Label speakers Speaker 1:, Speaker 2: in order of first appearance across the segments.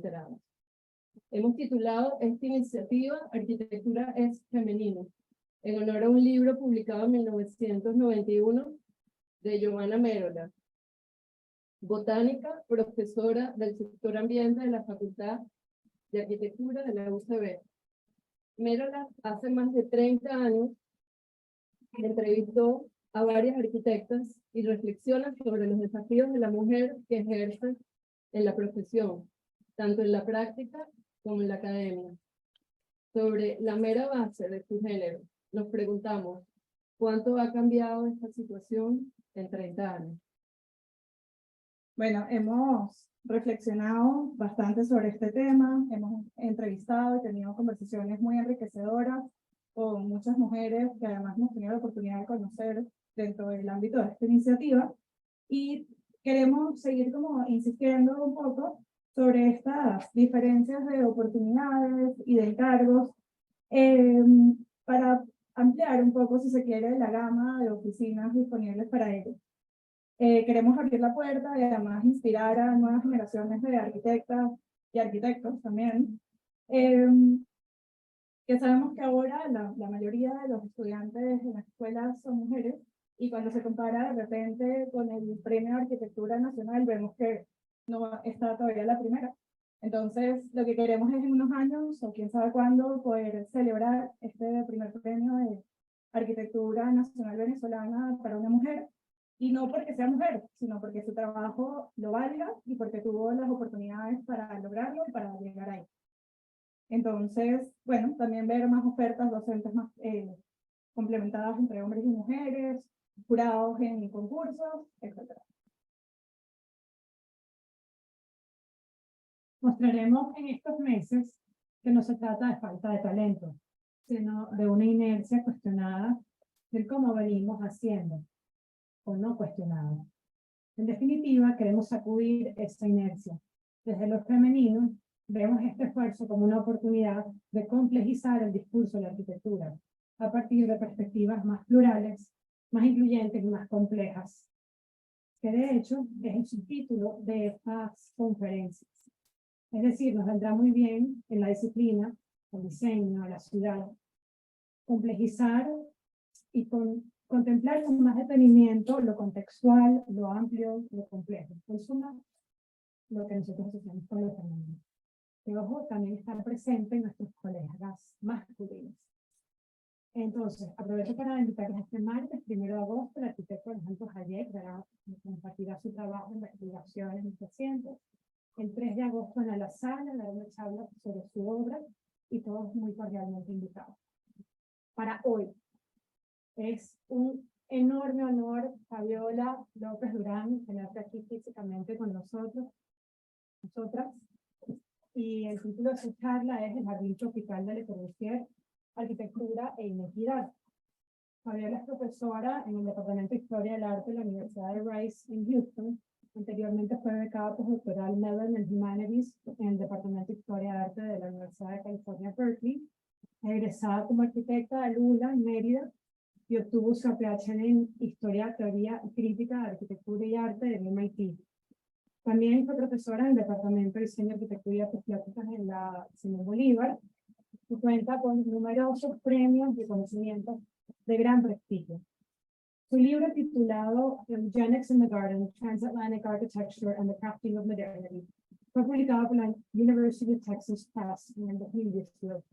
Speaker 1: enterados. Hemos titulado esta iniciativa Arquitectura es Femenino, en honor a un libro publicado en 1991 de Giovanna Merola, botánica, profesora del sector ambiente de la Facultad de Arquitectura de la UCB. Merola hace más de 30 años entrevistó a varias arquitectas y reflexiona sobre los desafíos de la mujer que ejerce en la profesión, tanto en la práctica como en la academia. Sobre la mera base de su género, nos preguntamos, ¿cuánto ha cambiado esta situación en 30 años?
Speaker 2: Bueno, hemos reflexionado bastante sobre este tema, hemos entrevistado y tenido conversaciones muy enriquecedoras con muchas mujeres que además hemos tenido la oportunidad de conocer dentro del ámbito de esta iniciativa, y queremos seguir como insistiendo un poco sobre estas diferencias de oportunidades y de encargos para ampliar un poco, si se quiere, la gama de oficinas disponibles para ellos. Queremos abrir la puerta y además inspirar a nuevas generaciones de arquitectas y arquitectos también, que sabemos que ahora la mayoría de los estudiantes en las escuelas son mujeres, y cuando se compara de repente con el Premio de Arquitectura Nacional vemos que no está todavía la primera. Entonces, lo que queremos es en unos años, o quién sabe cuándo, poder celebrar este primer premio de Arquitectura Nacional Venezolana para una mujer, y no porque sea mujer, sino porque su trabajo lo valga y porque tuvo las oportunidades para lograrlo y para llegar ahí. Entonces, bueno, también ver más ofertas docentes más complementadas entre hombres y mujeres, jurados en concursos, etc.
Speaker 3: Mostraremos en estos meses que no se trata de falta de talento, sino de una inercia cuestionada del cómo venimos haciendo, o no cuestionada. En definitiva, queremos sacudir esa inercia. Desde lo femenino, vemos este esfuerzo como una oportunidad de complejizar el discurso de la arquitectura a partir de perspectivas más plurales, más incluyentes y más complejas, que de hecho es el subtítulo de estas conferencias. Es decir, nos vendrá muy bien en la disciplina, el diseño, la ciudad, complejizar y contemplar con más detenimiento lo contextual, lo amplio, lo complejo. En suma, lo que nosotros hacemos con los femeninos. Que ojo, también está presente en nuestros colegas masculinos. Entonces, aprovecho para invitarles este martes, 1 de agosto, el arquitecto Alejandro Hayek compartirá su trabajo en investigaciones en pacientes. El 3 de agosto en la sala dará una charla sobre su obra, y todos muy cordialmente invitados. Para hoy, es un enorme honor, Fabiola López Durán, tenerte aquí físicamente con nosotras. Y el título de su charla es El Jardín Tropical de Le Corbusier, Arquitectura e Inequidad. Fabiola es profesora en el Departamento de Historia del Arte de la Universidad de Rice en Houston. Anteriormente fue becada postdoctoral Mellon en Humanities en el Departamento de Historia del Arte de la Universidad de California, Berkeley. Egresada como arquitecta de Lula en Mérida, y obtuvo su PhD en Historia, Teoría y Crítica de Arquitectura y Arte del MIT. También fue profesora en el Departamento de Diseño, Arquitectura y Artes Plásticas en la Simón Bolívar, y cuenta con numerosos premios y reconocimientos de gran prestigio. Su libro titulado Eugenics in the Garden, Transatlantic Architecture and the Crafting of Modernity fue publicado por la University of Texas Press en el 2018.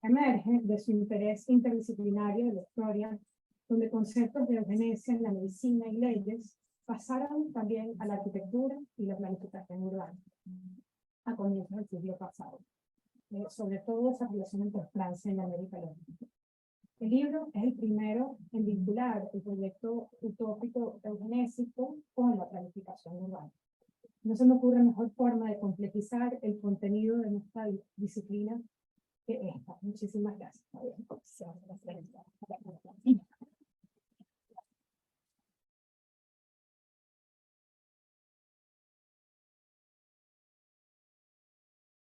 Speaker 3: Emerge de su interés interdisciplinario de la historia, donde conceptos de eugenesia en la medicina y leyes pasaron también a la arquitectura y la planificación urbana a comienzos del siglo pasado, sobre todo esa relación entre Francia y América Latina. El libro es el primero en vincular el proyecto utópico eugenésico con la planificación urbana. No se me ocurre mejor forma de complejizar el contenido de nuestra disciplina que esta. Muchísimas gracias.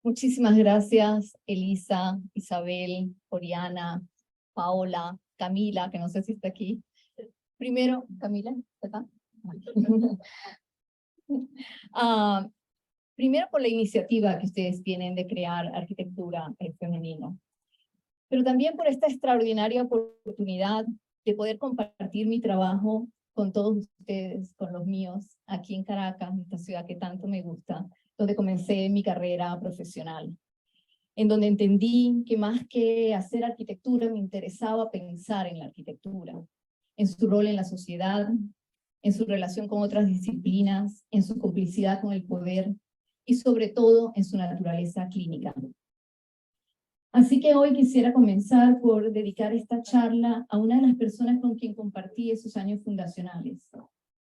Speaker 4: Muchísimas gracias, Elisa, Isabel, Oriana, Paola, Camila, que no sé si está aquí. Primero, Camila, ¿está acá? Primero por la iniciativa que ustedes tienen de crear arquitectura femenino, pero también por esta extraordinaria oportunidad de poder compartir mi trabajo con todos ustedes, con los míos, aquí en Caracas, esta ciudad que tanto me gusta, donde comencé mi carrera profesional, en donde entendí que más que hacer arquitectura me interesaba pensar en la arquitectura, en su rol en la sociedad, en su relación con otras disciplinas, en su complicidad con el poder y sobre todo en su naturaleza clínica. Así que hoy quisiera comenzar por dedicar esta charla a una de las personas con quien compartí esos años fundacionales,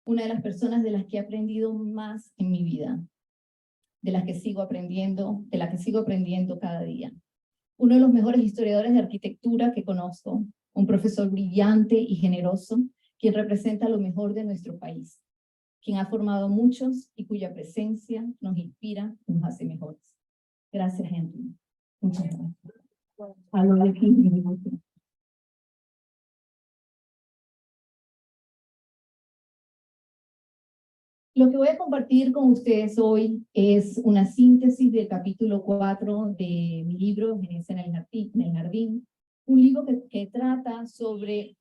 Speaker 4: una de las personas de las que he aprendido más en mi vida, de la que sigo aprendiendo cada día. Uno de los mejores historiadores de arquitectura que conozco, un profesor brillante y generoso, quien representa lo mejor de nuestro país, quien ha formado a muchos y cuya presencia nos inspira y nos hace mejores. Gracias, Henry. Muchas gracias. Lo que voy a compartir con ustedes hoy es una síntesis del capítulo 4 de mi libro, Gerencia en el Jardín, un libro que trata sobre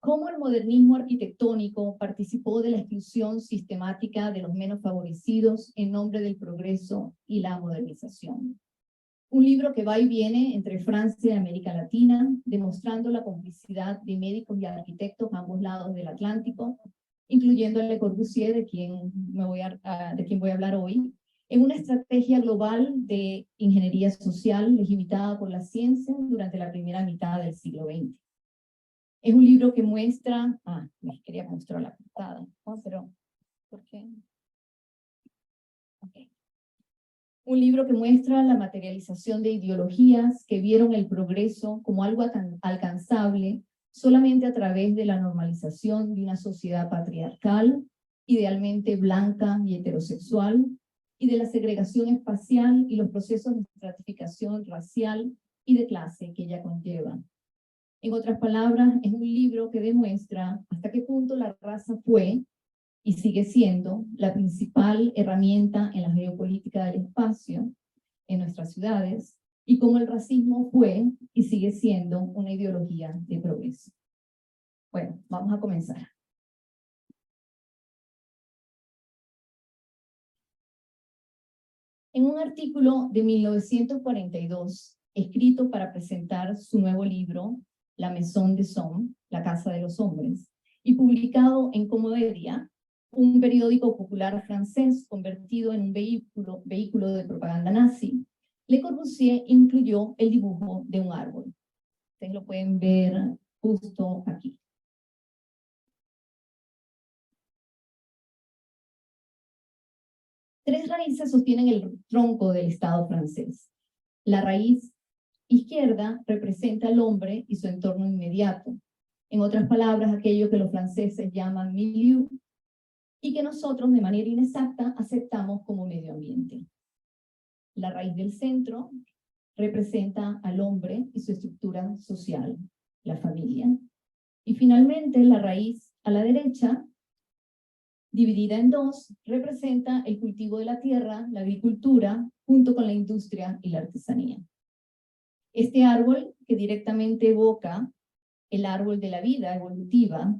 Speaker 4: cómo el modernismo arquitectónico participó de la exclusión sistemática de los menos favorecidos en nombre del progreso y la modernización. Un libro que va y viene entre Francia y América Latina, demostrando la complicidad de médicos y arquitectos a ambos lados del Atlántico, incluyendo a Le Corbusier, de quien voy a hablar hoy, en una estrategia global de ingeniería social legitimada por la ciencia durante la primera mitad del siglo XX. Es un libro que muestra, les quería mostrar la portada, pero ¿por qué? Okay. Un libro que muestra la materialización de ideologías que vieron el progreso como algo alcanzable solamente a través de la normalización de una sociedad patriarcal, idealmente blanca y heterosexual, y de la segregación espacial y los procesos de estratificación racial y de clase que ella conlleva. En otras palabras, es un libro que demuestra hasta qué punto la raza fue y sigue siendo la principal herramienta en la geopolítica del espacio en nuestras ciudades, y cómo el racismo fue y sigue siendo una ideología de progreso. Bueno, vamos a comenzar. En un artículo de 1942, escrito para presentar su nuevo libro, La Maison des Hommes, La Casa de los Hombres, y publicado en Comoderia, un periódico popular francés convertido en un vehículo de propaganda nazi, Le Corbusier incluyó el dibujo de un árbol. Ustedes lo pueden ver justo aquí. Tres raíces sostienen el tronco del Estado francés. La raíz izquierda representa al hombre y su entorno inmediato. En otras palabras, aquello que los franceses llaman milieu, y que nosotros de manera inexacta aceptamos como medio ambiente. La raíz del centro representa al hombre y su estructura social, la familia. Y finalmente la raíz a la derecha, dividida en dos, representa el cultivo de la tierra, la agricultura, junto con la industria y la artesanía. Este árbol, que directamente evoca el árbol de la vida evolutiva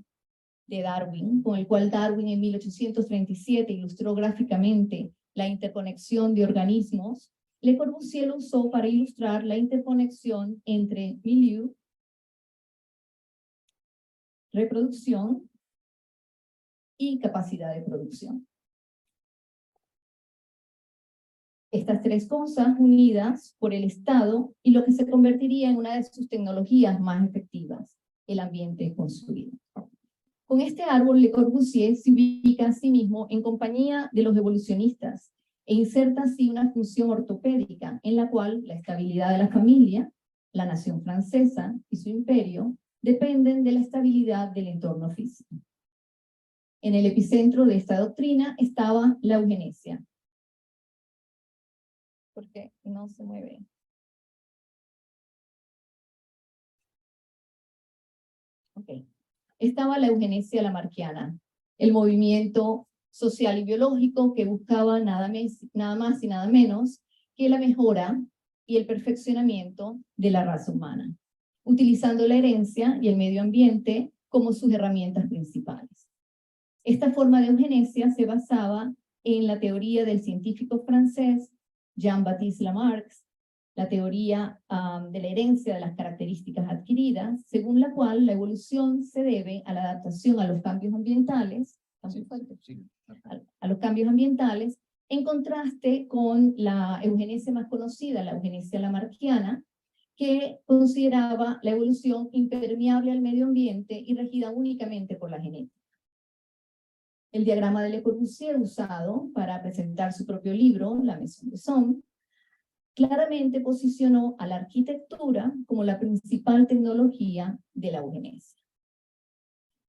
Speaker 4: de Darwin, con el cual Darwin en 1837 ilustró gráficamente la interconexión de organismos, Le Corbusier lo usó para ilustrar la interconexión entre milieu, reproducción y capacidad de producción. Estas tres cosas unidas por el Estado y lo que se convertiría en una de sus tecnologías más efectivas, el ambiente construido. Con este árbol, Le Corbusier se ubica a sí mismo en compañía de los evolucionistas e inserta así una función ortopédica en la cual la estabilidad de la familia, la nación francesa y su imperio dependen de la estabilidad del entorno físico. En el epicentro de esta doctrina estaba la eugenesia. ¿Por qué no se mueve? Ok. Estaba la eugenesia lamarckiana, el movimiento social y biológico que buscaba nada más y nada menos que la mejora y el perfeccionamiento de la raza humana, utilizando la herencia y el medio ambiente como sus herramientas principales. Esta forma de eugenesia se basaba en la teoría del científico francés Jean-Baptiste Lamarck, la teoría de la herencia de las características adquiridas, según la cual la evolución se debe a la adaptación a los cambios ambientales, a los cambios ambientales, en contraste con la eugenesia más conocida, la eugenesia lamarckiana, que consideraba la evolución impermeable al medio ambiente y regida únicamente por la genética. El diagrama de Le Corbusier usado para presentar su propio libro, La Maison des Hommes, claramente posicionó a la arquitectura como la principal tecnología de la eugenesia.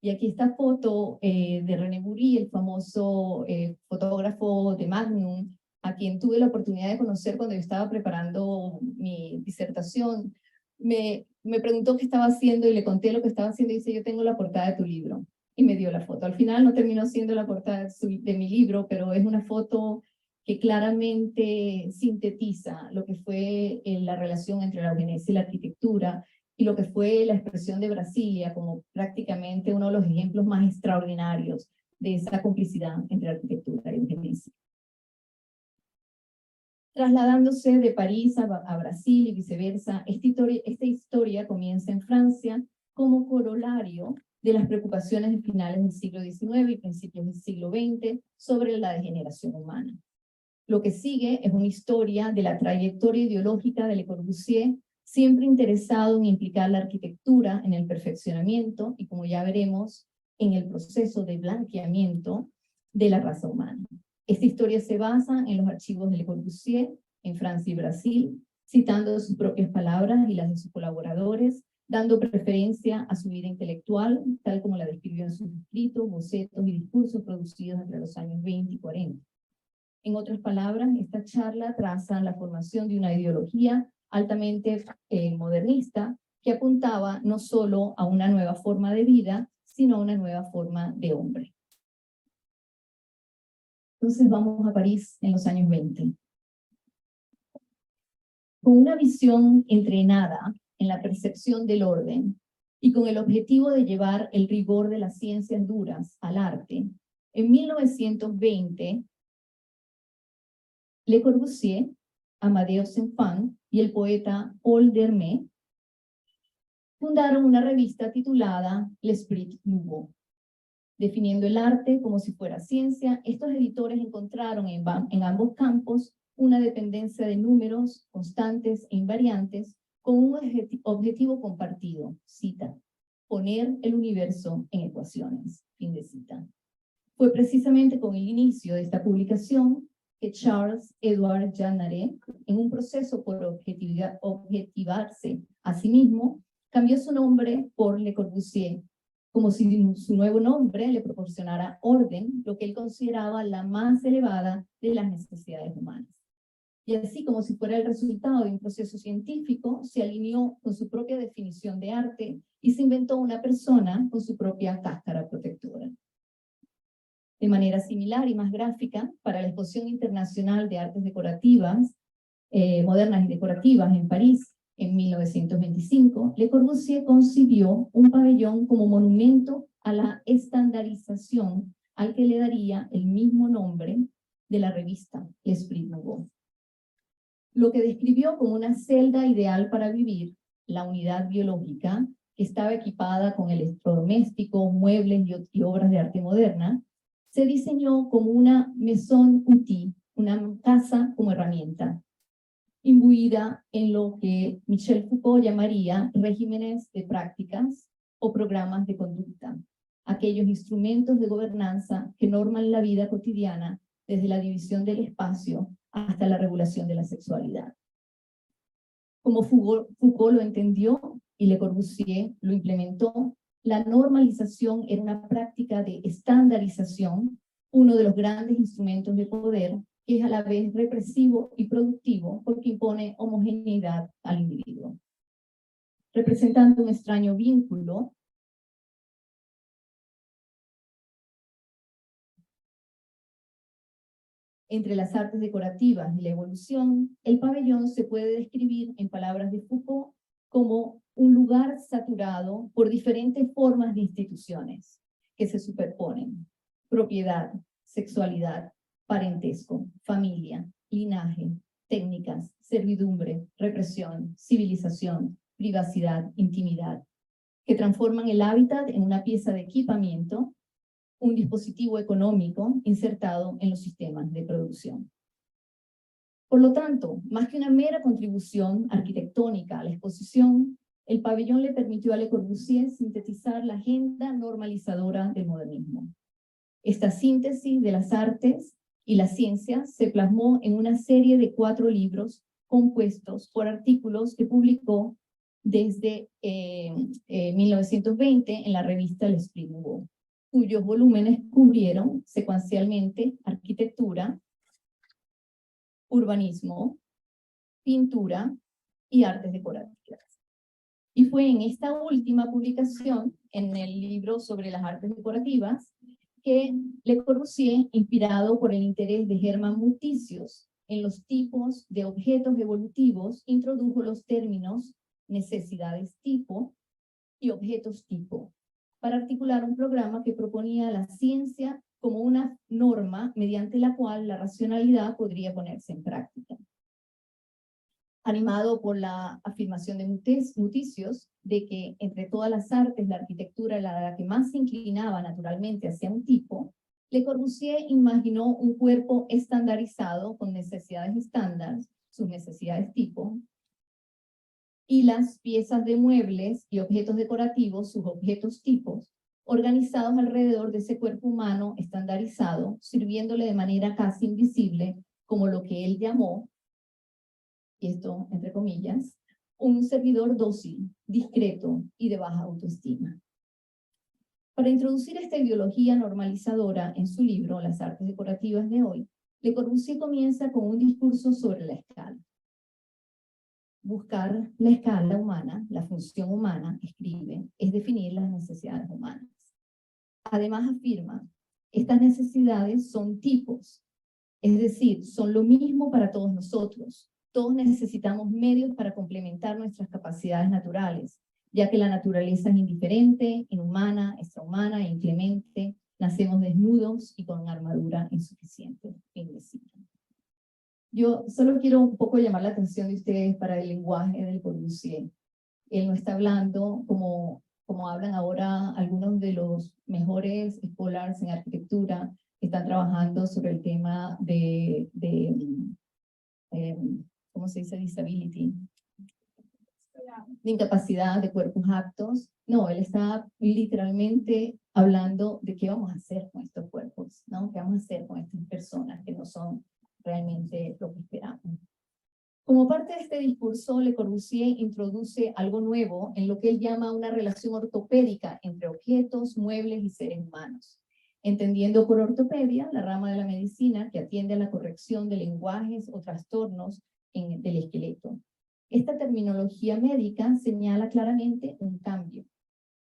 Speaker 4: Y aquí esta foto de René Bury, el famoso fotógrafo de Magnum, a quien tuve la oportunidad de conocer cuando yo estaba preparando mi disertación. Me preguntó qué estaba haciendo y le conté lo que estaba haciendo y dice, yo tengo la portada de tu libro. Y me dio la foto. Al final no terminó siendo la portada de mi libro, pero es una foto que claramente sintetiza lo que fue la relación entre la eugenesia y la arquitectura, y lo que fue la expresión de Brasilia como prácticamente uno de los ejemplos más extraordinarios de esa complicidad entre arquitectura y eugenesia. Trasladándose de París a Brasil y viceversa, esta historia comienza en Francia como corolario de las preocupaciones de finales del siglo XIX y principios del siglo XX sobre la degeneración humana. Lo que sigue es una historia de la trayectoria ideológica de Le Corbusier, siempre interesado en implicar la arquitectura en el perfeccionamiento y, como ya veremos, en el proceso de blanqueamiento de la raza humana. Esta historia se basa en los archivos de Le Corbusier en Francia y Brasil, citando sus propias palabras y las de sus colaboradores, dando preferencia a su vida intelectual, tal como la describió en sus escritos, bocetos y discursos producidos entre los años 20 y 40. En otras palabras, esta charla traza la formación de una ideología altamente modernista que apuntaba no solo a una nueva forma de vida, sino a una nueva forma de hombre. Entonces vamos a París en los años 20. Con una visión entrenada en la percepción del orden y con el objetivo de llevar el rigor de las ciencias duras al arte, en 1920, Le Corbusier, Amadeo Saint-Fan y el poeta Paul Dermet fundaron una revista titulada L'Esprit Nouveau. Definiendo el arte como si fuera ciencia, estos editores encontraron en ambos campos una dependencia de números constantes e invariantes con un objetivo compartido, cita, poner el universo en ecuaciones, fin de cita. Fue precisamente con el inicio de esta publicación que Charles Edward Jeanneret, en un proceso por objetivarse a sí mismo, cambió su nombre por Le Corbusier, como si su nuevo nombre le proporcionara orden, lo que él consideraba la más elevada de las necesidades humanas. Y así, como si fuera el resultado de un proceso científico, se alineó con su propia definición de arte y se inventó una persona con su propia cáscara protectora. De manera similar y más gráfica, para la Exposición Internacional de Artes Decorativas, Modernas y Decorativas en París, en 1925, Le Corbusier concibió un pabellón como monumento a la estandarización, al que le daría el mismo nombre de la revista, L'Esprit Nouveau. Lo que describió como una celda ideal para vivir, la unidad biológica, que estaba equipada con electrodomésticos, muebles y obras de arte moderna, se diseñó como una maison outil, una casa como herramienta, imbuida en lo que Michel Foucault llamaría regímenes de prácticas o programas de conducta, aquellos instrumentos de gobernanza que norman la vida cotidiana desde la división del espacio hasta la regulación de la sexualidad. Como Foucault lo entendió y Le Corbusier lo implementó, la normalización era una práctica de estandarización, uno de los grandes instrumentos de poder que es a la vez represivo y productivo porque impone homogeneidad al individuo. Representando un extraño vínculo Entre las artes decorativas y la evolución, el pabellón se puede describir, en palabras de Foucault, como un lugar saturado por diferentes formas de instituciones que se superponen: propiedad, sexualidad, parentesco, familia, linaje, técnicas, servidumbre, represión, civilización, privacidad, intimidad, que transforman el hábitat en una pieza de equipamiento, un dispositivo económico insertado en los sistemas de producción. Por lo tanto, más que una mera contribución arquitectónica a la exposición, el pabellón le permitió a Le Corbusier sintetizar la agenda normalizadora del modernismo. Esta síntesis de las artes y las ciencias se plasmó en una serie de 4 libros compuestos por artículos que publicó desde 1920 en la revista L'Esprit Nouveau, cuyos volúmenes cubrieron secuencialmente arquitectura, urbanismo, pintura y artes decorativas. Y fue en esta última publicación, en el libro sobre las artes decorativas, que Le Corbusier, inspirado por el interés de Hermann Muticius en los tipos de objetos evolutivos, introdujo los términos necesidades tipo y objetos tipo, para articular un programa que proponía la ciencia como una norma mediante la cual la racionalidad podría ponerse en práctica. Animado por la afirmación de Muticius de que entre todas las artes la arquitectura era la que más se inclinaba naturalmente hacia un tipo, Le Corbusier imaginó un cuerpo estandarizado con necesidades estándar, sus necesidades tipo, y las piezas de muebles y objetos decorativos, sus objetos tipos, organizados alrededor de ese cuerpo humano estandarizado, sirviéndole de manera casi invisible como lo que él llamó, y esto entre comillas, un servidor dócil, discreto y de baja autoestima. Para introducir esta ideología normalizadora en su libro Las artes decorativas de hoy, Le Corbusier comienza con un discurso sobre la escala. Buscar la escala humana, la función humana, escribe, es definir las necesidades humanas. Además afirma, estas necesidades son tipos, es decir, son lo mismo para todos nosotros. Todos necesitamos medios para complementar nuestras capacidades naturales, ya que la naturaleza es indiferente, inhumana, extrahumana e inclemente. Nacemos desnudos y con armadura insuficiente. Fin de cita. Yo solo quiero un poco llamar la atención de ustedes para el lenguaje del Corbusier. Él no está hablando como hablan ahora algunos de los mejores scholars en arquitectura que están trabajando sobre el tema de ¿cómo se dice? Disability, de incapacidad de cuerpos aptos. No, él está literalmente hablando de qué vamos a hacer con estos cuerpos, ¿no? ¿Qué vamos a hacer con estas personas que no son realmente lo que esperamos? Como parte de este discurso, Le Corbusier introduce algo nuevo en lo que él llama una relación ortopédica entre objetos, muebles y seres humanos, entendiendo por ortopedia la rama de la medicina que atiende a la corrección de lenguajes o trastornos del esqueleto. Esta terminología médica señala claramente un cambio.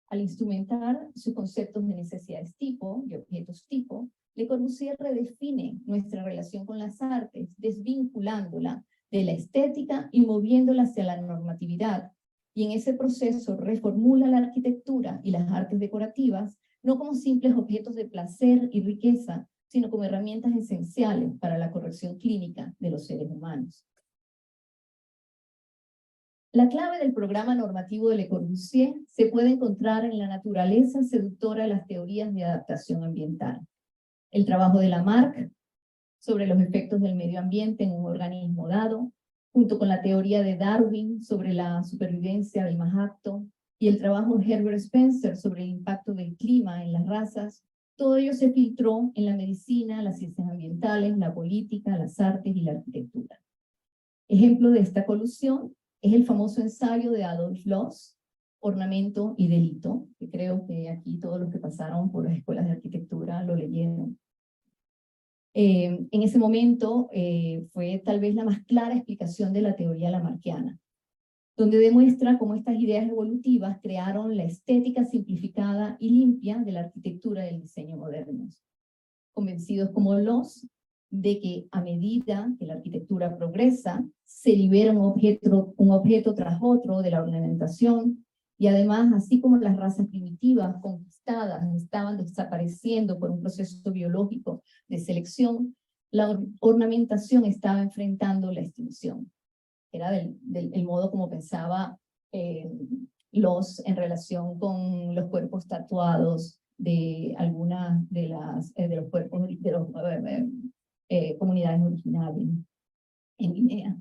Speaker 4: Al instrumentar sus conceptos de necesidades tipo y objetos tipo, Le Corbusier redefine nuestra relación con las artes, desvinculándola de la estética y moviéndola hacia la normatividad. Y en ese proceso reformula la arquitectura y las artes decorativas no como simples objetos de placer y riqueza, sino como herramientas esenciales para la corrección clínica de los seres humanos. La clave del programa normativo de Le Corbusier se puede encontrar en la naturaleza seductora de las teorías de adaptación ambiental. El trabajo de Lamarck sobre los efectos del medio ambiente en un organismo dado, junto con la teoría de Darwin sobre la supervivencia del más apto, y el trabajo de Herbert Spencer sobre el impacto del clima en las razas, todo ello se filtró en la medicina, las ciencias ambientales, la política, las artes y la arquitectura. Ejemplo de esta colusión es el famoso ensayo de Adolf Loos, Ornamento y Delito, que creo que aquí todos los que pasaron por las escuelas de arquitectura lo leyeron. En ese momento fue tal vez la más clara explicación de la teoría lamarckiana, donde demuestra cómo estas ideas evolutivas crearon la estética simplificada y limpia de la arquitectura y del diseño modernos. Convencidos como Loos de que a medida que la arquitectura progresa, se libera un objeto tras otro de la ornamentación, y además, así como las razas primitivas conquistadas estaban desapareciendo por un proceso biológico de selección, la ornamentación estaba enfrentando la extinción. Era el modo como pensaba en relación con los cuerpos tatuados de algunas de los cuerpos de los comunidades originales en Guinea.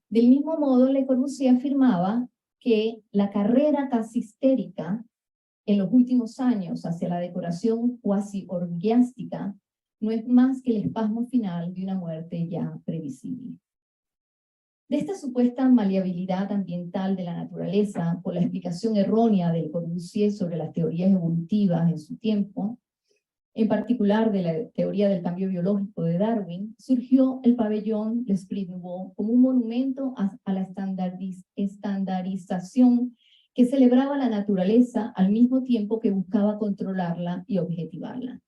Speaker 4: Del mismo modo, Le Corbusier afirmaba que la carrera casi histérica en los últimos años hacia la decoración cuasi orgiástica no es más que el espasmo final de una muerte ya previsible. De esta supuesta maleabilidad ambiental de la naturaleza, por la explicación errónea de Le Corbusier sobre las teorías evolutivas en su tiempo, en particular de la teoría del cambio biológico de Darwin, surgió el pabellón L'Esprit Nouveau como un monumento a la estandarización que celebraba la naturaleza al mismo tiempo que buscaba controlarla y objetivarla.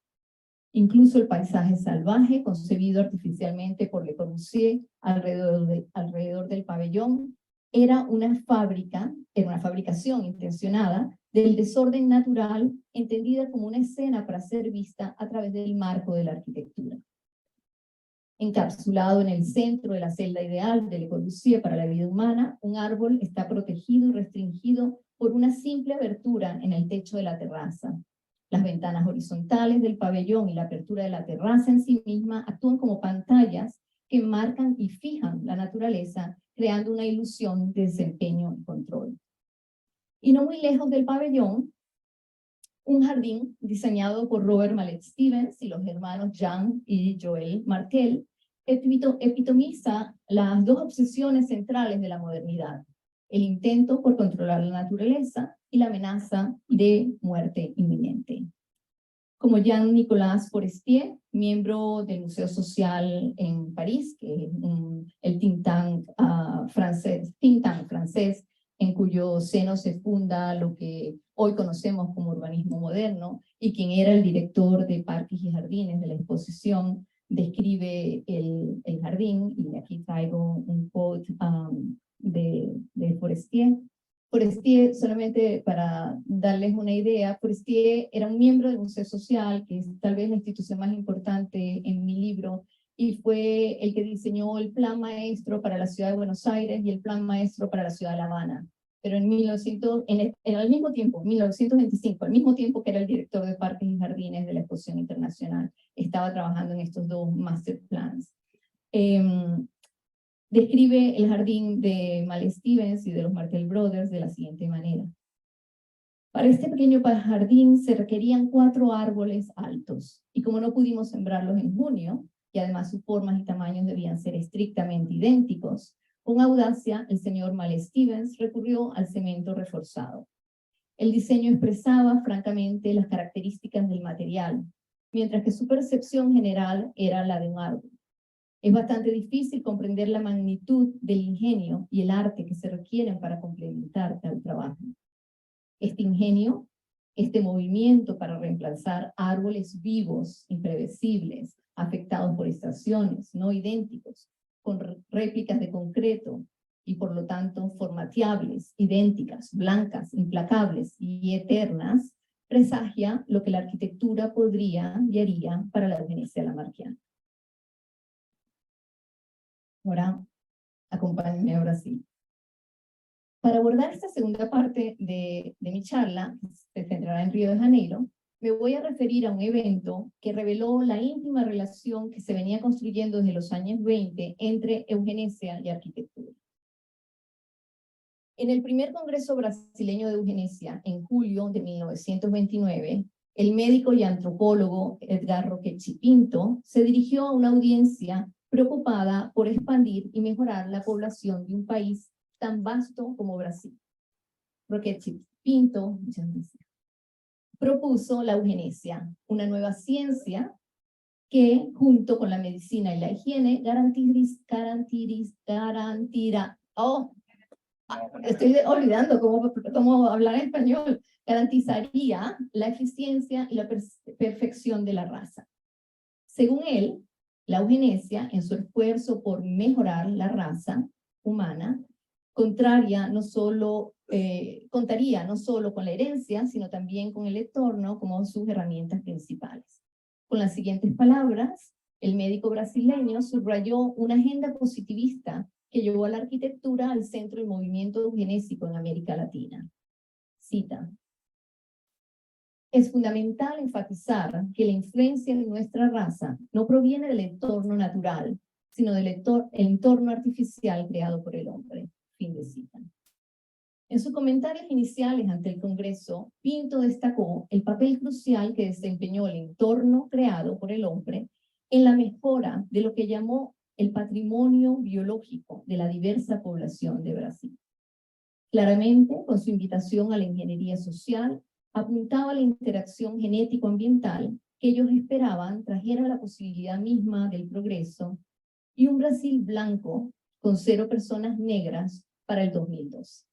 Speaker 4: Incluso el paisaje salvaje, concebido artificialmente por Le Corbusier alrededor del pabellón, era una fabricación intencionada del desorden natural, entendida como una escena para ser vista a través del marco de la arquitectura. Encapsulado en el centro de la celda ideal de Le Corbusier para la vida humana, un árbol está protegido y restringido por una simple abertura en el techo de la terraza. Las ventanas horizontales del pabellón y la apertura de la terraza en sí misma actúan como pantallas que marcan y fijan la naturaleza, creando una ilusión de desempeño y control. Y no muy lejos del pabellón, un jardín diseñado por Robert Mallet Stevens y los hermanos Jean y Joël Martel epitomiza las dos obsesiones centrales de la modernidad: el intento por controlar la naturaleza y la amenaza de muerte inminente. Como Jean-Nicolas Forestier, miembro del Museo Social en París, que es el think tank francés, en cuyo seno se funda lo que hoy conocemos como urbanismo moderno, y quien era el director de Parques y Jardines de la exposición, describe el jardín, y aquí traigo un quote de Forestier. Forestier, solamente para darles una idea, Forestier era un miembro del Museo Social, que es tal vez la institución más importante en mi libro, y fue el que diseñó el plan maestro para la ciudad de Buenos Aires y el plan maestro para la ciudad de La Habana. Pero en al mismo tiempo, 1925, al mismo tiempo que era el director de Parques y Jardines de la Exposición Internacional, estaba trabajando en estos dos master plans. Describe el jardín de Mallet Stevens y de los Martel Brothers de la siguiente manera. Para este pequeño jardín se requerían 4 árboles altos, y como no pudimos sembrarlos en junio, y además sus formas y tamaños debían ser estrictamente idénticos, con audacia el señor Mallet Stevens recurrió al cemento reforzado. El diseño expresaba francamente las características del material, mientras que su percepción general era la de un árbol. Es bastante difícil comprender la magnitud del ingenio y el arte que se requieren para complementar tal trabajo. Este ingenio, este movimiento para reemplazar árboles vivos, imprevisibles, afectados por estaciones, no idénticos, con réplicas de concreto y por lo tanto formateables, idénticas, blancas, implacables y eternas, presagia lo que la arquitectura podría y haría para la Venecia lamarckiana. Ahora, acompáñenme a Brasil. Para abordar esta segunda parte de mi charla, que se centrará en Río de Janeiro, me voy a referir a un evento que reveló la íntima relación que se venía construyendo desde los años 20 entre eugenesia y arquitectura. En el primer Congreso Brasileño de Eugenesia, en julio de 1929, el médico y antropólogo Edgar Roquetti Pinto se dirigió a una audiencia preocupada por expandir y mejorar la población de un país tan vasto como Brasil. Roquetti Pinto propuso la eugenesia, una nueva ciencia que, junto con la medicina y la higiene, estoy olvidando cómo hablar español, garantizaría la eficiencia y la perfección de la raza. Según él, La eugenesia, en su esfuerzo por mejorar la raza humana, contaría no solo con la herencia, sino también con el entorno como sus herramientas principales. Con las siguientes palabras, el médico brasileño subrayó una agenda positivista que llevó a la arquitectura al centro del movimiento eugenésico en América Latina. Cita: es fundamental enfatizar que la influencia en nuestra raza no proviene del entorno natural, sino del entorno artificial creado por el hombre. Fin de cita. En sus comentarios iniciales ante el Congreso, Pinto destacó el papel crucial que desempeñó el entorno creado por el hombre en la mejora de lo que llamó el patrimonio biológico de la diversa población de Brasil. Claramente, con su invitación a la ingeniería social, apuntaba a la interacción genético-ambiental que ellos esperaban trajera la posibilidad misma del progreso y un Brasil blanco con 0 personas negras para el 2002.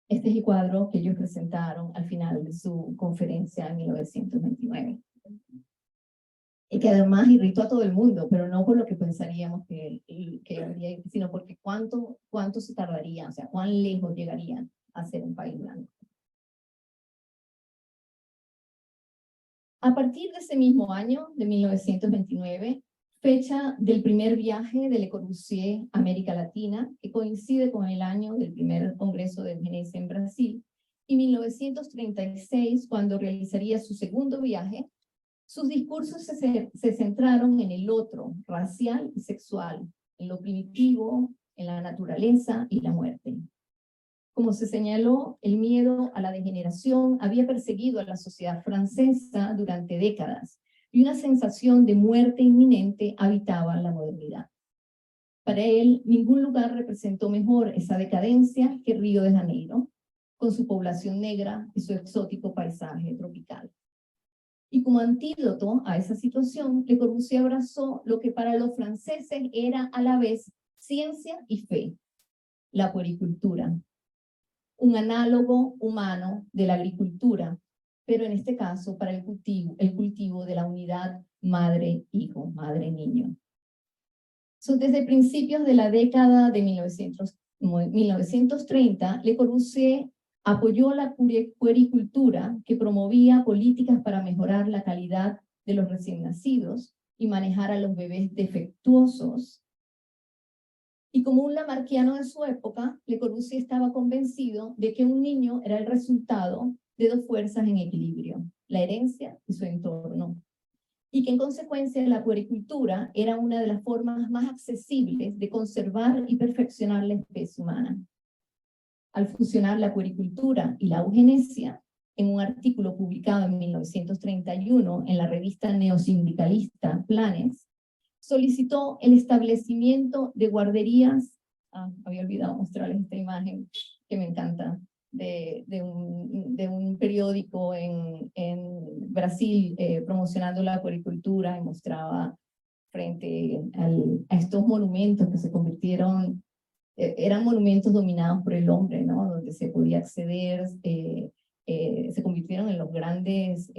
Speaker 4: Este es el cuadro que ellos presentaron al final de su conferencia en 1929. Y que además irritó a todo el mundo, pero no por lo que pensaríamos que habría, sino porque cuánto se tardaría, o sea, cuán lejos llegarían a ser un país blanco. A partir de ese mismo año, de 1929, fecha del primer viaje de Le Corbusier a América Latina, que coincide con el año del primer Congreso de Eugenesia en Brasil, y 1936, cuando realizaría su segundo viaje, sus discursos se centraron en el otro, racial y sexual, en lo primitivo, en la naturaleza y la muerte. Como se señaló, el miedo a la degeneración había perseguido a la sociedad francesa durante décadas, y una sensación de muerte inminente habitaba la modernidad. Para él, ningún lugar representó mejor esa decadencia que Río de Janeiro, con su población negra y su exótico paisaje tropical. Y como antídoto a esa situación, Le Corbusier abrazó lo que para los franceses era a la vez ciencia y fe, la puericultura, un análogo humano de la agricultura, pero en este caso para el cultivo de la unidad madre-hijo, madre-niño. Desde principios de la década de 1930, Le Corbusier apoyó la puericultura, que promovía políticas para mejorar la calidad de los recién nacidos y manejar a los bebés defectuosos. Y como un lamarquiano de su época, Le Corbusier estaba convencido de que un niño era el resultado de 2 fuerzas en equilibrio, la herencia y su entorno, y que en consecuencia la puericultura era una de las formas más accesibles de conservar y perfeccionar la especie humana. Al fusionar la puericultura y la eugenesia, en un artículo publicado en 1931 en la revista neosindicalista Planes, solicitó el establecimiento de guarderías, había olvidado mostrarles esta imagen que me encanta, de un periódico en Brasil promocionando la puericultura, y mostraba frente a estos monumentos que se convirtieron, eran monumentos dominados por el hombre, ¿no? Donde se podía acceder, se convirtieron en los grandes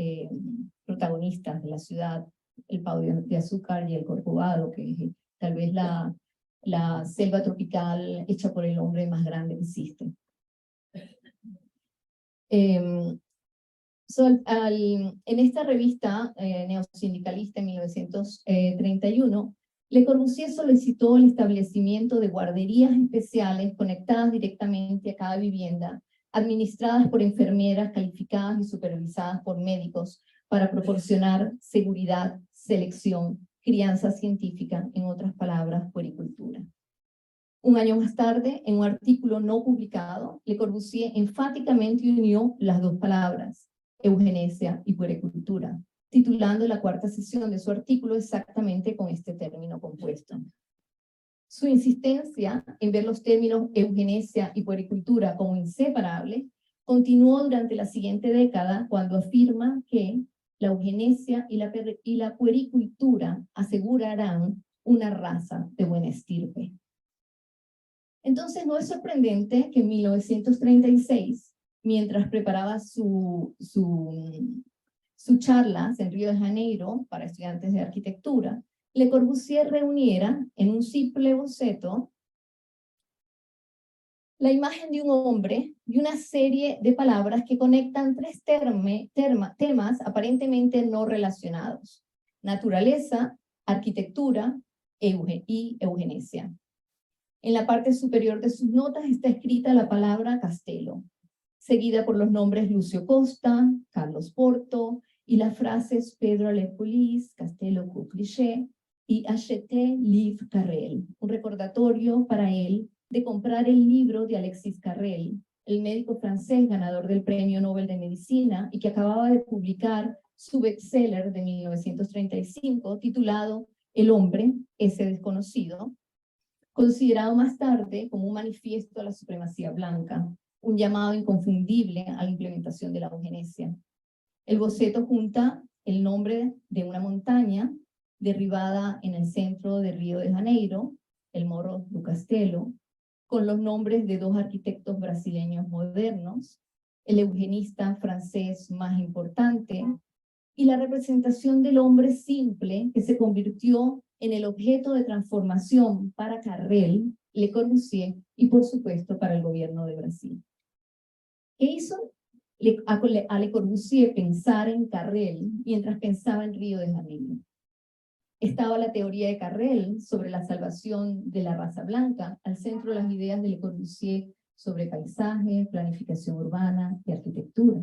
Speaker 4: protagonistas de la ciudad, el Pau de Azúcar y el Corcovado, que es tal vez la selva tropical hecha por el hombre más grande que existe. En esta revista neosindicalista en 1931, Le Corbusier solicitó el establecimiento de guarderías especiales conectadas directamente a cada vivienda, administradas por enfermeras calificadas y supervisadas por médicos, para proporcionar seguridad, selección, crianza científica, en otras palabras, puericultura. Un año más tarde, en un artículo no publicado, Le Corbusier enfáticamente unió las 2 palabras, eugenesia y puericultura, titulando la 4ª sesión de su artículo exactamente con este término compuesto. Su insistencia en ver los términos eugenesia y puericultura como inseparables continuó durante la siguiente década, cuando afirma que la eugenesia y la puericultura asegurarán una raza de buena estirpe. Entonces no es sorprendente que en 1936, mientras preparaba sus charlas en Río de Janeiro para estudiantes de arquitectura, Le Corbusier reuniera en un simple boceto la imagen de un hombre y una serie de palabras que conectan tres temas aparentemente no relacionados: naturaleza, arquitectura y eugenesia. En la parte superior de sus notas está escrita la palabra Castello, seguida por los nombres Lucio Costa, Carlos Porto y las frases Pedro Lepolis, Castello Cliché y Acheté Livre Carrel, un recordatorio para él de comprar el libro de Alexis Carrel, el médico francés ganador del Premio Nobel de Medicina y que acababa de publicar su bestseller de 1935 titulado El hombre, ese desconocido, considerado más tarde como un manifiesto a la supremacía blanca, un llamado inconfundible a la implementación de la eugenesia. El boceto junta el nombre de una montaña derribada en el centro de Río de Janeiro, el Morro do Castelo, con los nombres de dos arquitectos brasileños modernos, el eugenista francés más importante, y la representación del hombre simple que se convirtió en el objeto de transformación para Carrel, Le Corbusier y por supuesto para el gobierno de Brasil. ¿Qué hizo a Le Corbusier pensar en Carrel mientras pensaba en Río de Janeiro? Estaba la teoría de Carrel sobre la salvación de la raza blanca al centro de las ideas de Le Corbusier sobre paisaje, planificación urbana y arquitectura.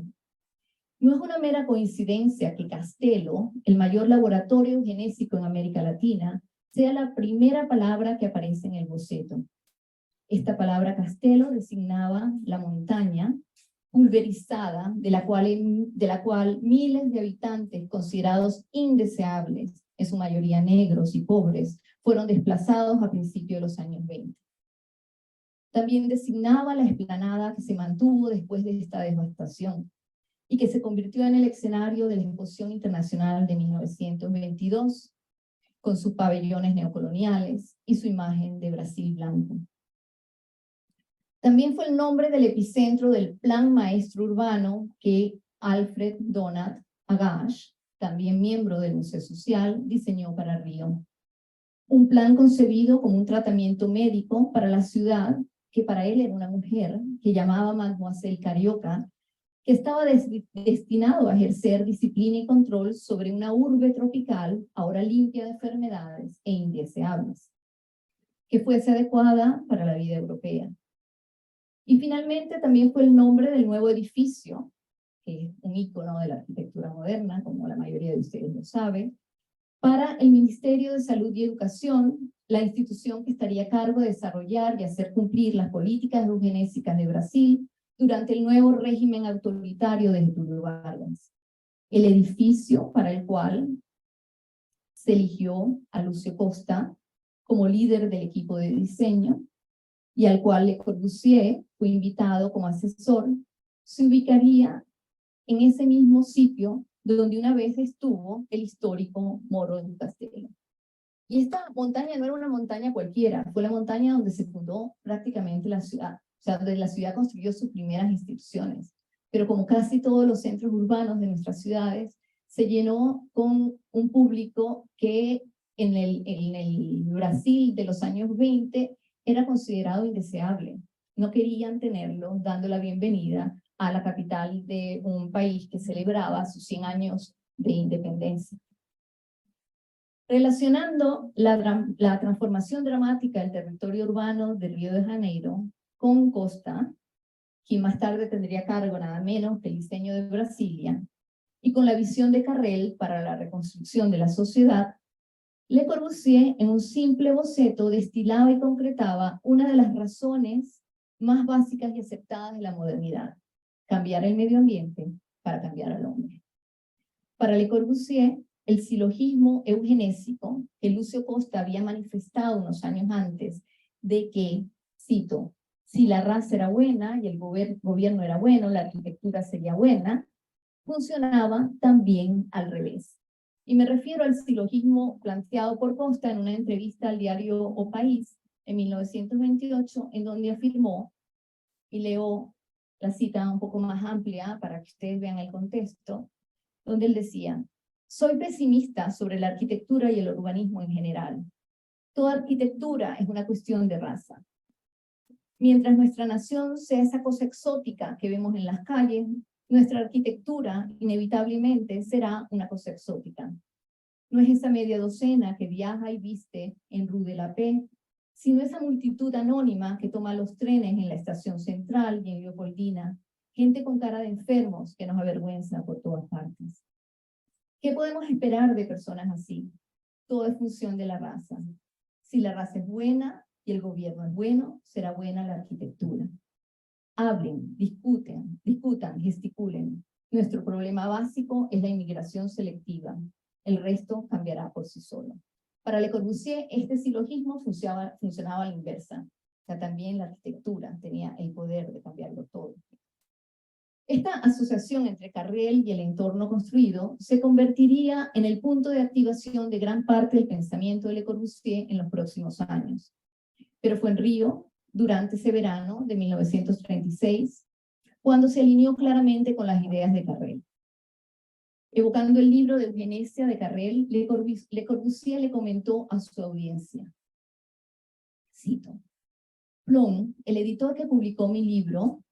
Speaker 4: No es una mera coincidencia que Castello, el mayor laboratorio eugenésico en América Latina, sea la primera palabra que aparece en el boceto. Esta palabra Castello designaba la montaña pulverizada de la cual miles de habitantes considerados indeseables, en su mayoría negros y pobres, fueron desplazados a principios de los años 20. También designaba la explanada que se mantuvo después de esta devastación y que se convirtió en el escenario de la Exposición Internacional de 1922, con sus pabellones neocoloniales y su imagen de Brasil blanco. También fue el nombre del epicentro del plan maestro urbano que Alfred Donat Agache, también miembro del Museo Social, diseñó para Río. Un plan concebido como un tratamiento médico para la ciudad, que para él era una mujer, que llamaba Mademoiselle Carioca, que estaba destinado a ejercer disciplina y control sobre una urbe tropical, ahora limpia de enfermedades e indeseables, que fuese adecuada para la vida europea. Y finalmente también fue el nombre del nuevo edificio, que es un ícono de la arquitectura moderna, como la mayoría de ustedes lo saben, para el Ministerio de Salud y Educación, la institución que estaría a cargo de desarrollar y hacer cumplir las políticas eugenésicas de Brasil durante el nuevo régimen autoritario de Getúlio Vargas. El edificio para el cual se eligió a Lucio Costa como líder del equipo de diseño y al cual Le Corbusier fue invitado como asesor, se ubicaría en ese mismo sitio donde una vez estuvo el histórico Morro do Castelo. Y esta montaña no era una montaña cualquiera, fue la montaña donde se fundó prácticamente la ciudad, o sea, donde la ciudad construyó sus primeras instituciones. Pero como casi todos los centros urbanos de nuestras ciudades, se llenó con un público que en el Brasil de los años 20 era considerado indeseable. No querían tenerlo dando la bienvenida a la capital de un país que celebraba sus 100 años de independencia. Relacionando la transformación dramática del territorio urbano de Río de Janeiro con Costa, quien más tarde tendría a cargo nada menos que el diseño de Brasilia, y con la visión de Carrel para la reconstrucción de la sociedad, Le Corbusier, en un simple boceto, destilaba y concretaba una de las razones más básicas y aceptadas de la modernidad: cambiar el medio ambiente para cambiar al hombre. Para Le Corbusier, el silogismo eugenésico que Lucio Costa había manifestado unos años antes, de que, cito, si la raza era buena y el gobierno era bueno, la arquitectura sería buena, funcionaba también al revés. Y me refiero al silogismo planteado por Costa en una entrevista al diario O País en 1928, en donde afirmó, y leo la cita un poco más amplia para que ustedes vean el contexto, donde él decía, Soy pesimista sobre la arquitectura y el urbanismo en general. Toda arquitectura es una cuestión de raza. Mientras nuestra nación sea esa cosa exótica que vemos en las calles, nuestra arquitectura inevitablemente será una cosa exótica. No es esa media docena que viaja y viste en Rue de la Paix, sino esa multitud anónima que toma los trenes en la estación central y en Leopoldina, gente con cara de enfermos que nos avergüenza por todas partes. ¿Qué podemos esperar de personas así? Todo es función de la raza. Si la raza es buena y el gobierno es bueno, será buena la arquitectura. Hablen, discutan, gesticulen. Nuestro problema básico es la inmigración selectiva. El resto cambiará por sí solo. Para Le Corbusier, este silogismo funcionaba a la inversa. O sea, también la arquitectura tenía el poder de cambiarlo todo. Esta asociación entre Carrel y el entorno construido se convertiría en el punto de activación de gran parte del pensamiento de Le Corbusier en los próximos años. Pero fue en Río, durante ese verano de 1936, cuando se alineó claramente con las ideas de Carrel. Evocando el libro de Eugenesia de Carrel, Le Corbusier le comentó a su audiencia, cito, Plum, el editor que publicó mi libro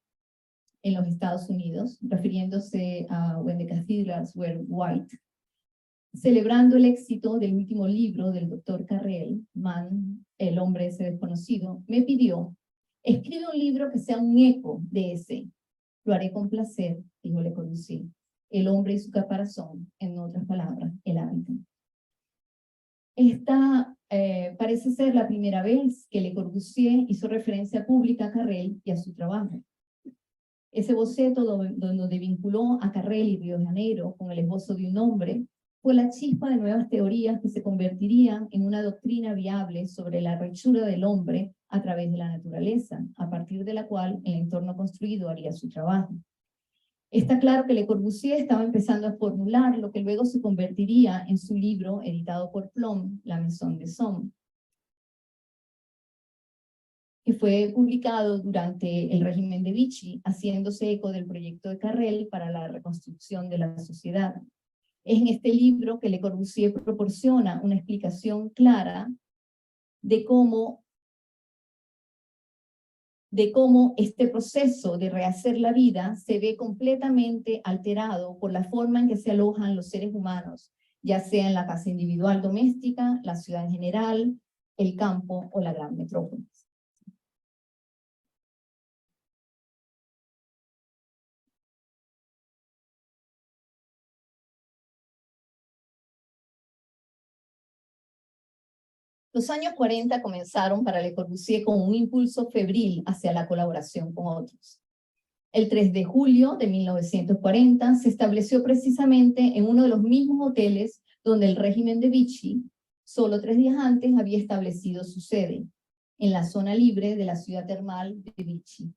Speaker 4: en los Estados Unidos, refiriéndose a When the Cathedrals Were White, celebrando el éxito del último libro del doctor Carrel, Man, el hombre ese desconocido, me pidió, escribe un libro que sea un eco de ese. Lo haré con placer, dijo Le Corbusier. El hombre y su caparazón, en otras palabras, el hábitat. Esta parece ser la primera vez que Le Corbusier hizo referencia pública a Carrel y a su trabajo. Ese boceto donde vinculó a Carrel y Río de Janeiro con el esbozo de un hombre fue la chispa de nuevas teorías que se convertirían en una doctrina viable sobre la rechura del hombre a través de la naturaleza, a partir de la cual el entorno construido haría su trabajo. Está claro que Le Corbusier estaba empezando a formular lo que luego se convertiría en su libro editado por Plum, La Maison des Hommes, que fue publicado durante el régimen de Vichy, haciéndose eco del proyecto de Carrel para la reconstrucción de la sociedad. Es en este libro que Le Corbusier proporciona una explicación clara de cómo este proceso de rehacer la vida se ve completamente alterado por la forma en que se alojan los seres humanos, ya sea en la casa individual doméstica, la ciudad en general, el campo o la gran metrópoli. Los años 40 comenzaron para Le Corbusier con un impulso febril hacia la colaboración con otros. El 3 de julio de 1940 se estableció precisamente en uno de los mismos hoteles donde el régimen de Vichy, solo 3 días antes, había establecido su sede, en la zona libre de la ciudad termal de Vichy.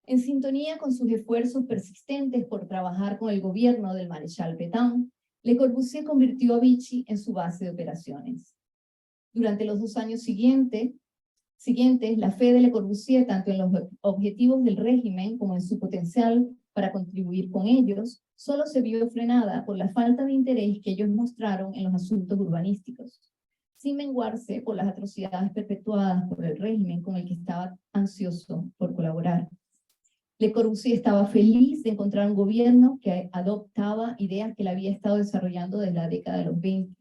Speaker 4: En sintonía con sus esfuerzos persistentes por trabajar con el gobierno del Maréchal Pétain, Le Corbusier convirtió a Vichy en su base de operaciones. Durante los 2 años siguientes, la fe de Le Corbusier, tanto en los objetivos del régimen como en su potencial para contribuir con ellos, solo se vio frenada por la falta de interés que ellos mostraron en los asuntos urbanísticos, sin menguarse por las atrocidades perpetuadas por el régimen con el que estaba ansioso por colaborar. Le Corbusier estaba feliz de encontrar un gobierno que adoptaba ideas que él había estado desarrollando desde la década de los 20.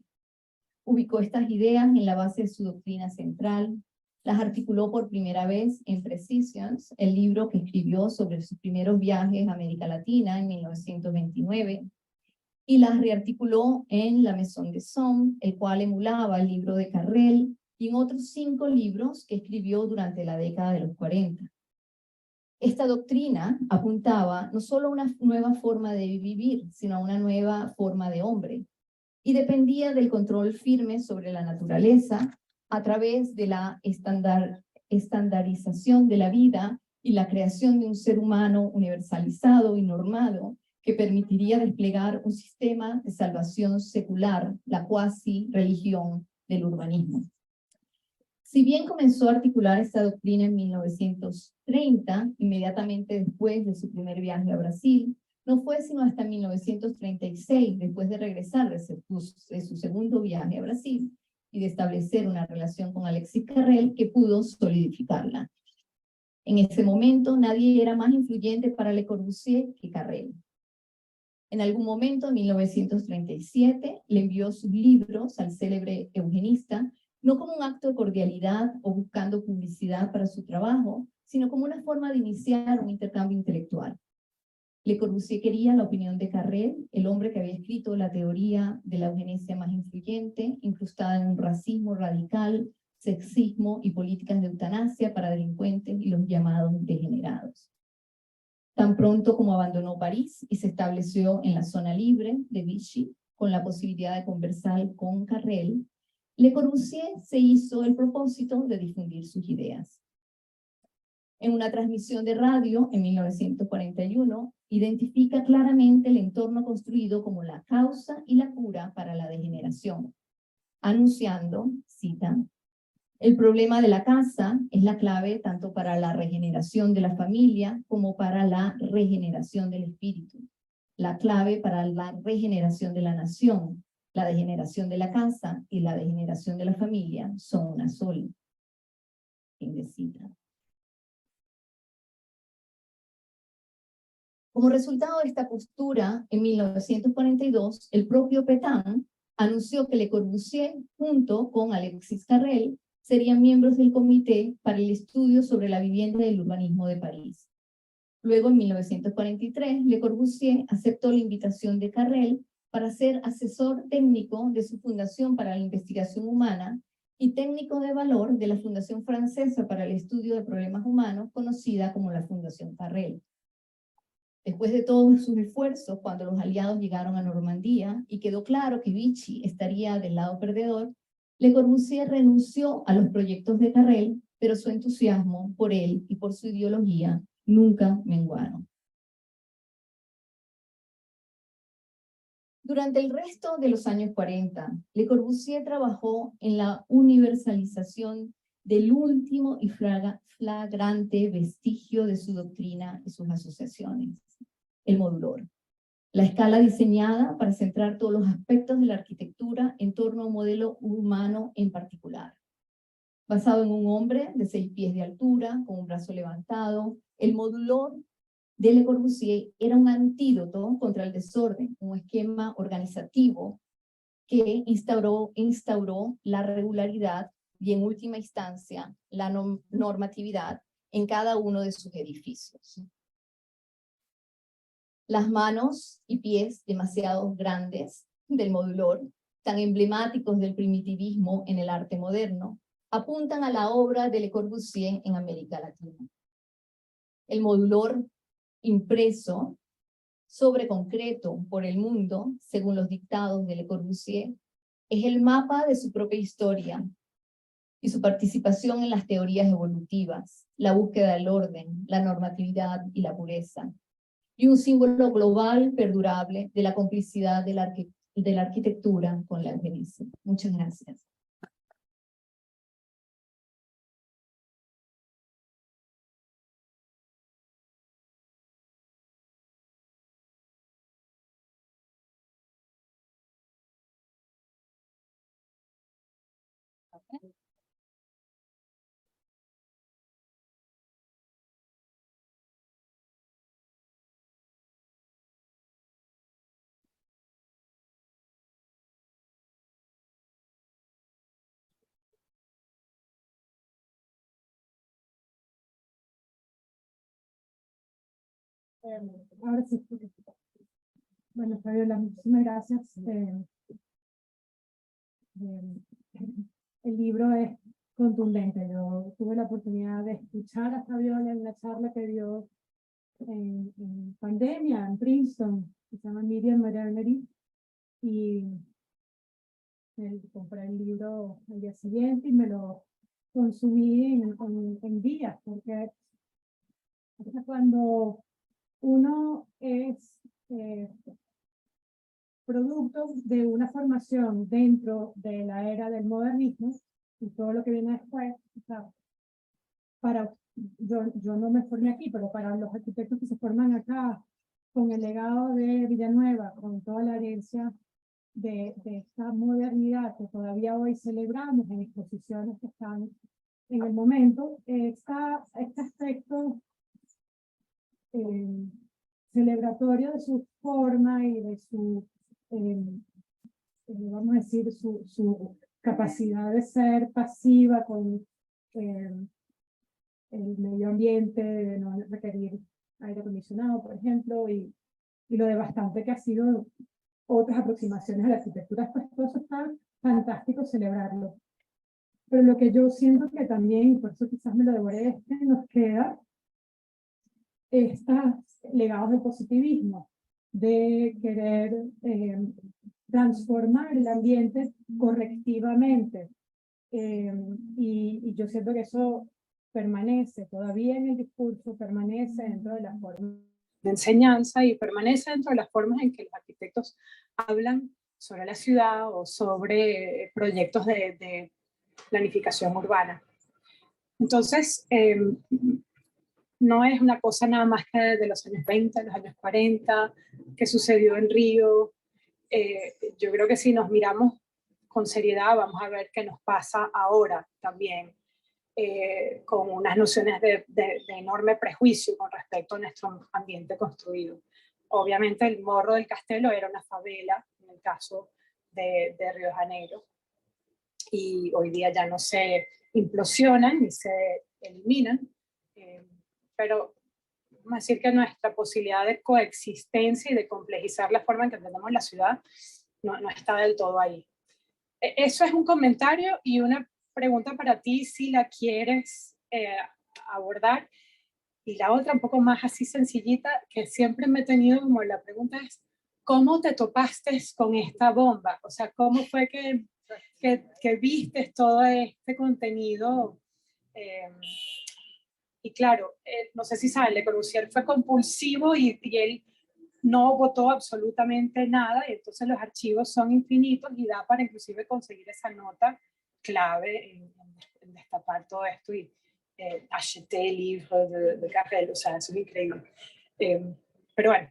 Speaker 4: Ubicó estas ideas en la base de su doctrina central, las articuló por primera vez en Precisions, el libro que escribió sobre sus primeros viajes a América Latina en 1929, y las rearticuló en La Maison des Hommes, el cual emulaba el libro de Carrel, y en otros 5 libros que escribió durante la década de los 40. Esta doctrina apuntaba no solo a una nueva forma de vivir, sino a una nueva forma de hombre, y dependía del control firme sobre la naturaleza a través de la estandarización de la vida y la creación de un ser humano universalizado y normado que permitiría desplegar un sistema de salvación secular, la cuasi religión del urbanismo. Si bien comenzó a articular esta doctrina en 1930, inmediatamente después de su primer viaje a Brasil, No fue sino hasta 1936, después de regresar de su segundo viaje a Brasil y de establecer una relación con Alexis Carrel, que pudo solidificarla. En ese momento nadie era más influyente para Le Corbusier que Carrel. En algún momento, en 1937, le envió sus libros al célebre eugenista, no como un acto de cordialidad o buscando publicidad para su trabajo, sino como una forma de iniciar un intercambio intelectual. Le Corbusier quería la opinión de Carrel, el hombre que había escrito la teoría de la eugenesia más influyente, incrustada en un racismo radical, sexismo y políticas de eutanasia para delincuentes y los llamados degenerados. Tan pronto como abandonó París y se estableció en la zona libre de Vichy, con la posibilidad de conversar con Carrel, Le Corbusier se hizo el propósito de difundir sus ideas. En una transmisión de radio en 1941, identifica claramente el entorno construido como la causa y la cura para la degeneración, anunciando, cita, el problema de la casa es la clave tanto para la regeneración de la familia como para la regeneración del espíritu. La clave para la regeneración de la nación, la degeneración de la casa y la degeneración de la familia son una sola. Fin de cita. Como resultado de esta postura, en 1942, el propio Pétain anunció que Le Corbusier, junto con Alexis Carrel, serían miembros del Comité para el Estudio sobre la Vivienda y el Urbanismo de París. Luego, en 1943, Le Corbusier aceptó la invitación de Carrel para ser asesor técnico de su Fundación para la Investigación Humana y técnico de valor de la Fundación Francesa para el Estudio de Problemas Humanos, conocida como la Fundación Carrel. Después de todos sus esfuerzos, cuando los aliados llegaron a Normandía y quedó claro que Vichy estaría del lado perdedor, Le Corbusier renunció a los proyectos de Carrel, pero su entusiasmo por él y por su ideología nunca menguaron. Durante el resto de los años 40, Le Corbusier trabajó en la universalización del último y flagrante vestigio de su doctrina y sus asociaciones, el modulor. La escala diseñada para centrar todos los aspectos de la arquitectura en torno a un modelo humano en particular. Basado en un hombre de 6 pies de altura, con un brazo levantado, el modulor de Le Corbusier era un antídoto contra el desorden, un esquema organizativo que instauró la regularidad y en última instancia la normatividad en cada uno de sus edificios. Las manos y pies demasiado grandes del modulor, tan emblemáticos del primitivismo en el arte moderno, apuntan a la obra de Le Corbusier en América Latina. El modulor impreso sobre concreto por el mundo, según los dictados de Le Corbusier, es el mapa de su propia historia y su participación en las teorías evolutivas, la búsqueda del orden, la normatividad y la pureza, y un símbolo global perdurable de la complicidad de la arquitectura con la eugenesia. Muchas gracias.
Speaker 3: Ahora sí. Bueno, Fabiola, muchísimas gracias. El libro es contundente. Yo tuve la oportunidad de escuchar a Fabiola en una charla que dio en pandemia en Princeton, que se llama Media Modernity, y compré el libro al día siguiente y me lo consumí en días, porque cuando uno es producto de una formación dentro de la era del modernismo y todo lo que viene después, o sea, yo no me formé aquí, pero para los arquitectos que se forman acá con el legado de Villanueva, con toda la herencia de esta modernidad que todavía hoy celebramos en exposiciones que están en el momento, este aspecto celebratorio de su forma y de su, vamos a decir, su capacidad de ser pasiva con el medio ambiente, de no requerir aire acondicionado, por ejemplo, y lo devastante que ha sido otras aproximaciones a la arquitectura, pues todo eso está fantástico celebrarlo. Pero lo que yo siento que también, y por eso quizás me lo devoré, es que nos queda estos legados del positivismo, de querer transformar el ambiente correctivamente. Y yo siento que eso permanece todavía en el discurso, permanece dentro de las formas
Speaker 5: de enseñanza y permanece dentro de las formas en que los arquitectos hablan sobre la ciudad o sobre proyectos de planificación urbana. Entonces, no es una cosa nada más que de los años 20, los años 40, que sucedió en Río. Yo creo que si nos miramos con seriedad vamos a ver qué nos pasa ahora también, con unas nociones de enorme prejuicio con respecto a nuestro ambiente construido. Obviamente el Morro del Castelo era una favela, en el caso de Río de Janeiro, y hoy día ya no se implosionan ni se eliminan, pero vamos a decir que nuestra posibilidad de coexistencia y de complejizar la forma en que entendemos la ciudad no está del todo ahí. Eso es un comentario y una pregunta para ti si la quieres abordar. Y la otra, un poco más así sencillita, que siempre me he tenido como la pregunta es, ¿cómo te topaste con esta bomba? O sea, ¿cómo fue que vistes todo este contenido? Y claro, no sé si saben, Le Corbusier fue compulsivo y él no votó absolutamente nada, y entonces los archivos son infinitos y da para inclusive conseguir esa nota clave en destapar todo esto y acheté el libro de Carrel, o sea, eso es increíble. Pero bueno.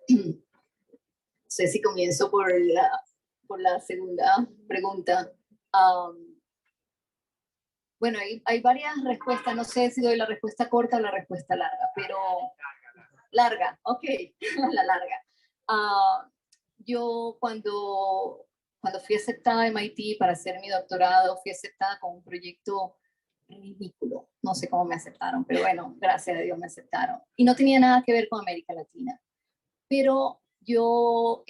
Speaker 4: No sé si comienzo por la segunda pregunta. Bueno, hay varias respuestas, no sé si doy la respuesta corta o la respuesta larga, pero larga, ok, la larga. Yo cuando fui aceptada en MIT para hacer mi doctorado, fui aceptada con un proyecto ridículo, no sé cómo me aceptaron, pero bueno, gracias a Dios me aceptaron. Y no tenía nada que ver con América Latina, pero yo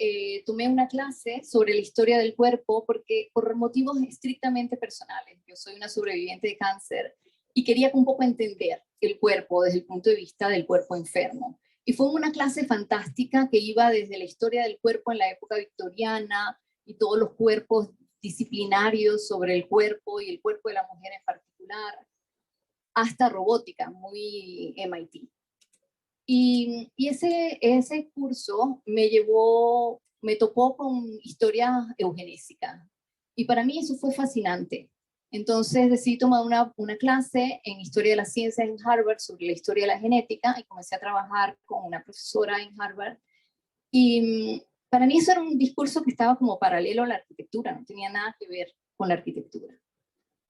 Speaker 4: tomé una clase sobre la historia del cuerpo porque por motivos estrictamente personales. Yo soy una sobreviviente de cáncer y quería un poco entender el cuerpo desde el punto de vista del cuerpo enfermo. Y fue una clase fantástica que iba desde la historia del cuerpo en la época victoriana y todos los cuerpos disciplinarios sobre el cuerpo y el cuerpo de la mujer en particular, hasta robótica, muy MIT. Y ese curso me topó con historia eugenésica. Y para mí eso fue fascinante. Entonces decidí tomar una clase en Historia de la Ciencia en Harvard sobre la historia de la genética y comencé a trabajar con una profesora en Harvard. Y para mí eso era un discurso que estaba como paralelo a la arquitectura, no tenía nada que ver con la arquitectura.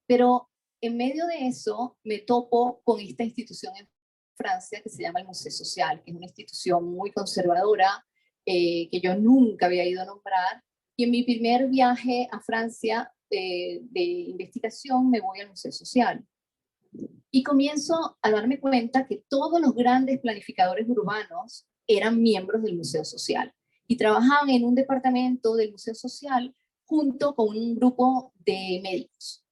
Speaker 4: Pero en medio de eso me topo con esta institución en Francia que se llama el Museo Social, que es una institución muy conservadora, que yo nunca había ido a nombrar. Y en mi primer viaje a Francia de investigación me voy al Museo Social. Y comienzo a darme cuenta que todos los grandes planificadores urbanos eran miembros del Museo Social y trabajaban en un departamento del Museo Social junto con un grupo de médicos.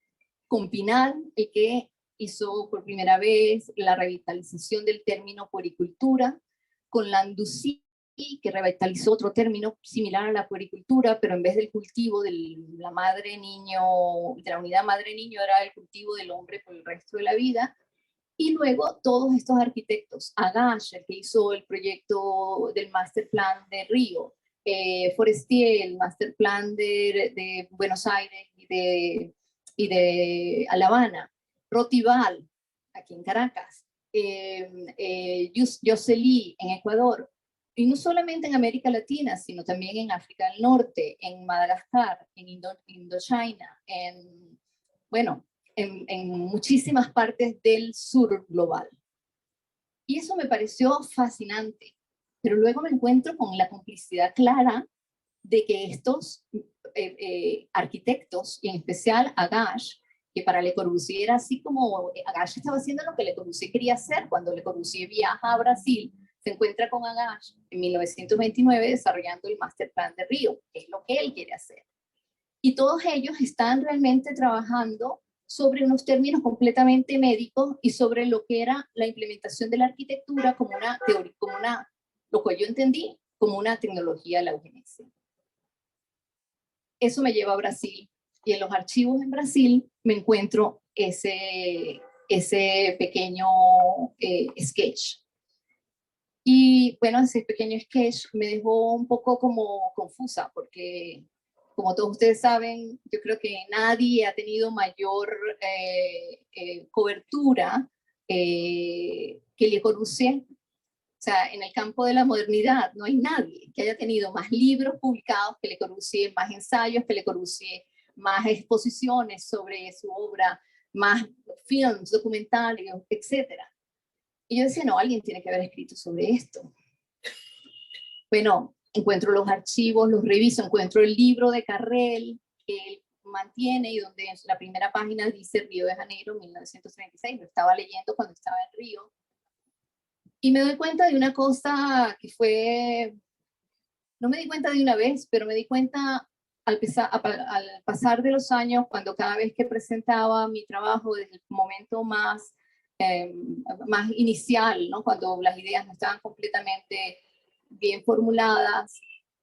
Speaker 4: Con Pinal, el que hizo por primera vez la revitalización del término puericultura, con Landoucy, que revitalizó otro término similar a la puericultura, pero en vez del cultivo de la madre-niño, de la unidad madre-niño, era el cultivo del hombre por el resto de la vida. Y luego todos estos arquitectos, Agache, el que hizo el proyecto del Master Plan de Río, Forestier, el Master Plan de Buenos Aires y de La Habana, Rotival, aquí en Caracas, Yoseli en Ecuador, y no solamente en América Latina, sino también en África del Norte, en Madagascar, en Indochina, bueno, en muchísimas partes del sur global. Y eso me pareció fascinante, pero luego me encuentro con la complicidad clara de que estos arquitectos, y en especial Agache, que para Le Corbusier era así como Agache estaba haciendo lo que Le Corbusier quería hacer. Cuando Le Corbusier viaja a Brasil, se encuentra con Agache en 1929 desarrollando el Master Plan de Río, que es lo que él quiere hacer. Y todos ellos están realmente trabajando sobre unos términos completamente médicos y sobre lo que era la implementación de la arquitectura como una teoría, lo que yo entendí como una tecnología de la eugenesia. Eso me lleva a Brasil, y en los archivos en Brasil me encuentro ese pequeño sketch. Y bueno, ese pequeño sketch me dejó un poco como confusa, porque como todos ustedes saben, yo creo que nadie ha tenido mayor cobertura que Le Corbusier. O sea, en el campo de la modernidad no hay nadie que haya tenido más libros publicados que Le Corbusier, más ensayos que Le Corbusier, más exposiciones sobre su obra, más films, documentales, etc. Y yo decía, no, alguien tiene que haber escrito sobre esto. Bueno, encuentro los archivos, los reviso, encuentro el libro de Carrel que él mantiene y donde en la primera página dice Río de Janeiro, 1936. Lo estaba leyendo cuando estaba en Río. Y me doy cuenta de una cosa que fue, no me di cuenta de una vez, pero me di cuenta al pasar de los años, cuando cada vez que presentaba mi trabajo desde el momento más inicial, ¿no? Cuando las ideas no estaban completamente bien formuladas,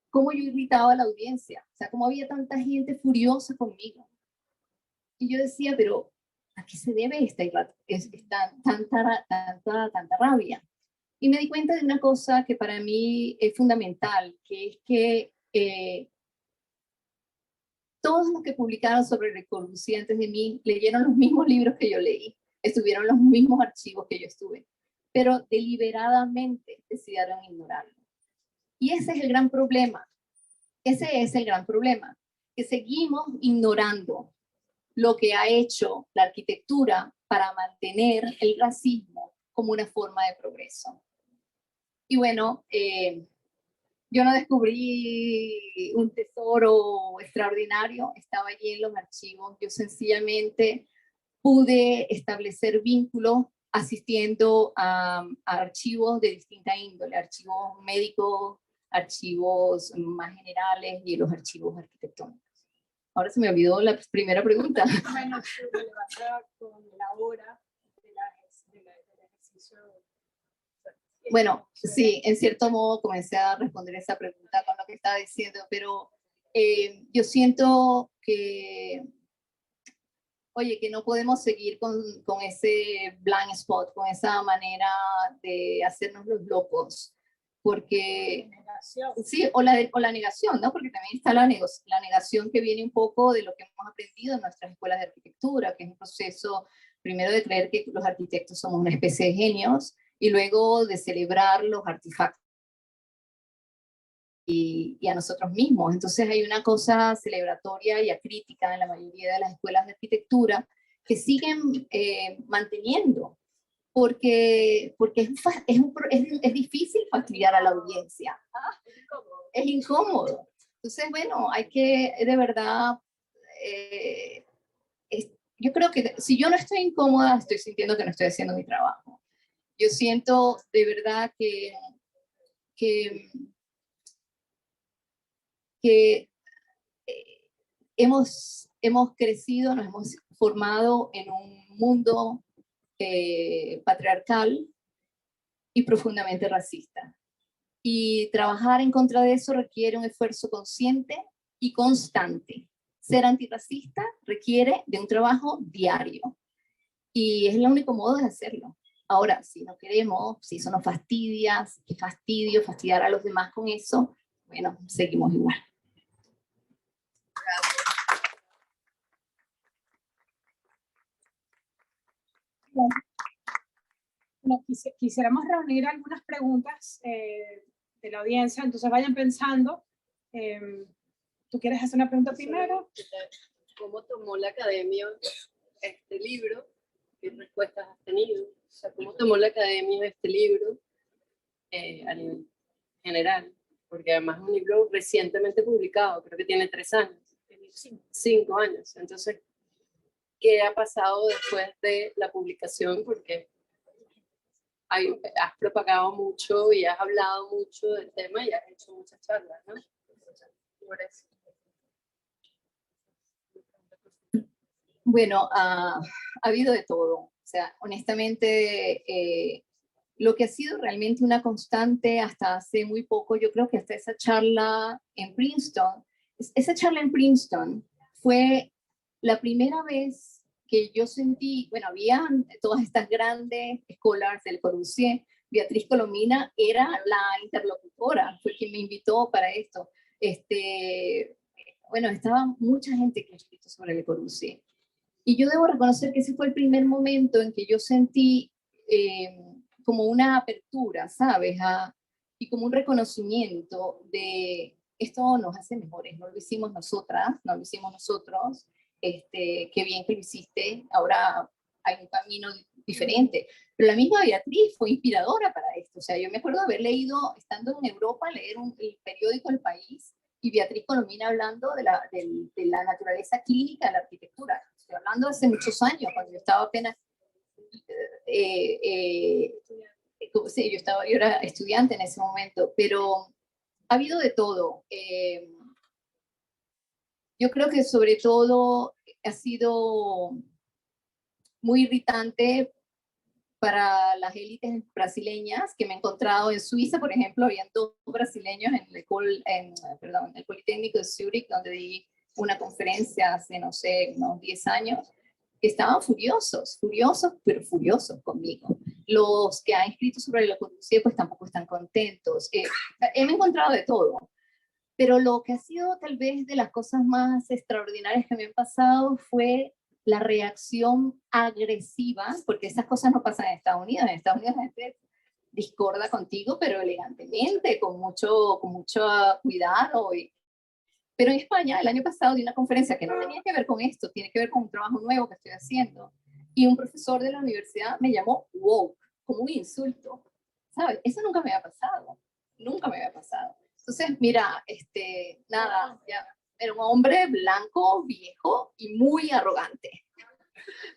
Speaker 4: cómo yo irritaba a la audiencia, o sea, cómo había tanta gente furiosa conmigo. Y yo decía, pero ¿a qué se debe tanta rabia? Y me di cuenta de una cosa que para mí es fundamental, que es que todos los que publicaron sobre Le Corbusier antes de mí leyeron los mismos libros que yo leí, estuvieron en los mismos archivos que yo estuve, pero deliberadamente decidieron ignorarlo. Y ese es el gran problema, que seguimos ignorando lo que ha hecho la arquitectura para mantener el racismo como una forma de progreso. Y bueno, yo no descubrí un tesoro extraordinario, estaba allí en los archivos. Yo sencillamente pude establecer vínculos asistiendo a archivos de distinta índole, archivos médicos, archivos más generales y los archivos arquitectónicos. Ahora se me olvidó la primera pregunta.
Speaker 5: Menos relevante con la hora del ejercicio.
Speaker 4: Bueno, sí, en cierto modo comencé a responder esa pregunta con lo que estaba diciendo, pero yo siento que, oye, que no podemos seguir con ese blind spot, con esa manera de hacernos los locos, porque, sí, o la negación, ¿no? Porque también está la negación que viene un poco de lo que hemos aprendido en nuestras escuelas de arquitectura, que es un proceso, primero de creer que los arquitectos somos una especie de genios, y luego de celebrar los artefactos y a nosotros mismos. Entonces hay una cosa celebratoria y acrítica en la mayoría de las escuelas de arquitectura que siguen manteniendo, porque es difícil fastidiar a la audiencia. Es incómodo. Entonces, bueno, hay que de verdad... yo creo que si yo no estoy incómoda, estoy sintiendo que no estoy haciendo mi trabajo. Yo siento de verdad que hemos crecido, nos hemos formado en un mundo patriarcal y profundamente racista. Y trabajar en contra de eso requiere un esfuerzo consciente y constante. Ser antirracista requiere de un trabajo diario. Y es el único modo de hacerlo. Ahora, si no queremos, si eso nos fastidia, qué fastidio, fastidiar a los demás con eso, bueno, seguimos igual.
Speaker 5: Bueno, quisiéramos reunir algunas preguntas de la audiencia, entonces vayan pensando. ¿Tú quieres hacer una pregunta primero?
Speaker 1: ¿Cómo tomó la academia este libro? ¿Qué respuestas has tenido? O sea, ¿cómo tomó la academia este libro a nivel general? Porque además es un libro recientemente publicado, creo que tiene 3 años, 5 años. Entonces, ¿qué ha pasado después de la publicación? Porque has propagado mucho y has hablado mucho del tema y has hecho muchas charlas, ¿no? Por eso.
Speaker 4: Bueno, ha habido de todo. O sea, honestamente, lo que ha sido realmente una constante hasta hace muy poco, yo creo que hasta esa charla en Princeton fue la primera vez que yo sentí, bueno, habían todas estas grandes scholars del Corbusier. Beatriz Colomina era la interlocutora, fue quien me invitó para esto. Bueno, estaba mucha gente que ha escrito sobre Le Corbusier. Y yo debo reconocer que ese fue el primer momento en que yo sentí como una apertura, ¿sabes? Y como un reconocimiento de esto nos hace mejores, no lo hicimos nosotras, no lo hicimos nosotros, qué bien que lo hiciste, ahora hay un camino diferente. Pero la misma Beatriz fue inspiradora para esto. O sea, yo me acuerdo de haber leído, estando en Europa, leer el periódico El País, y Beatriz Colomina hablando de la naturaleza clínica de la arquitectura. Estoy hablando de hace muchos años, cuando yo estaba apenas... sí, yo era estudiante en ese momento, pero ha habido de todo. Yo creo que sobre todo ha sido muy irritante para las élites brasileñas, que me he encontrado en Suiza, por ejemplo, habían 2 brasileños en el Politécnico de Zurich, donde di una conferencia hace, no sé, unos 10 años, que estaban furiosos, pero furiosos conmigo. Los que han escrito sobre la Corbusier, pues tampoco están contentos. He encontrado de todo. Pero lo que ha sido tal vez de las cosas más extraordinarias que me han pasado fue la reacción agresiva, porque esas cosas no pasan en Estados Unidos. En Estados Unidos la gente discorda contigo, pero elegantemente, con mucho cuidado. Pero en España, el año pasado, di una conferencia que no tenía que ver con esto, tiene que ver con un trabajo nuevo que estoy haciendo. Y un profesor de la universidad me llamó woke, como un insulto. ¿Sabes? Eso nunca me había pasado. Nunca me había pasado. Entonces, mira, nada, ya, era un hombre blanco, viejo y muy arrogante.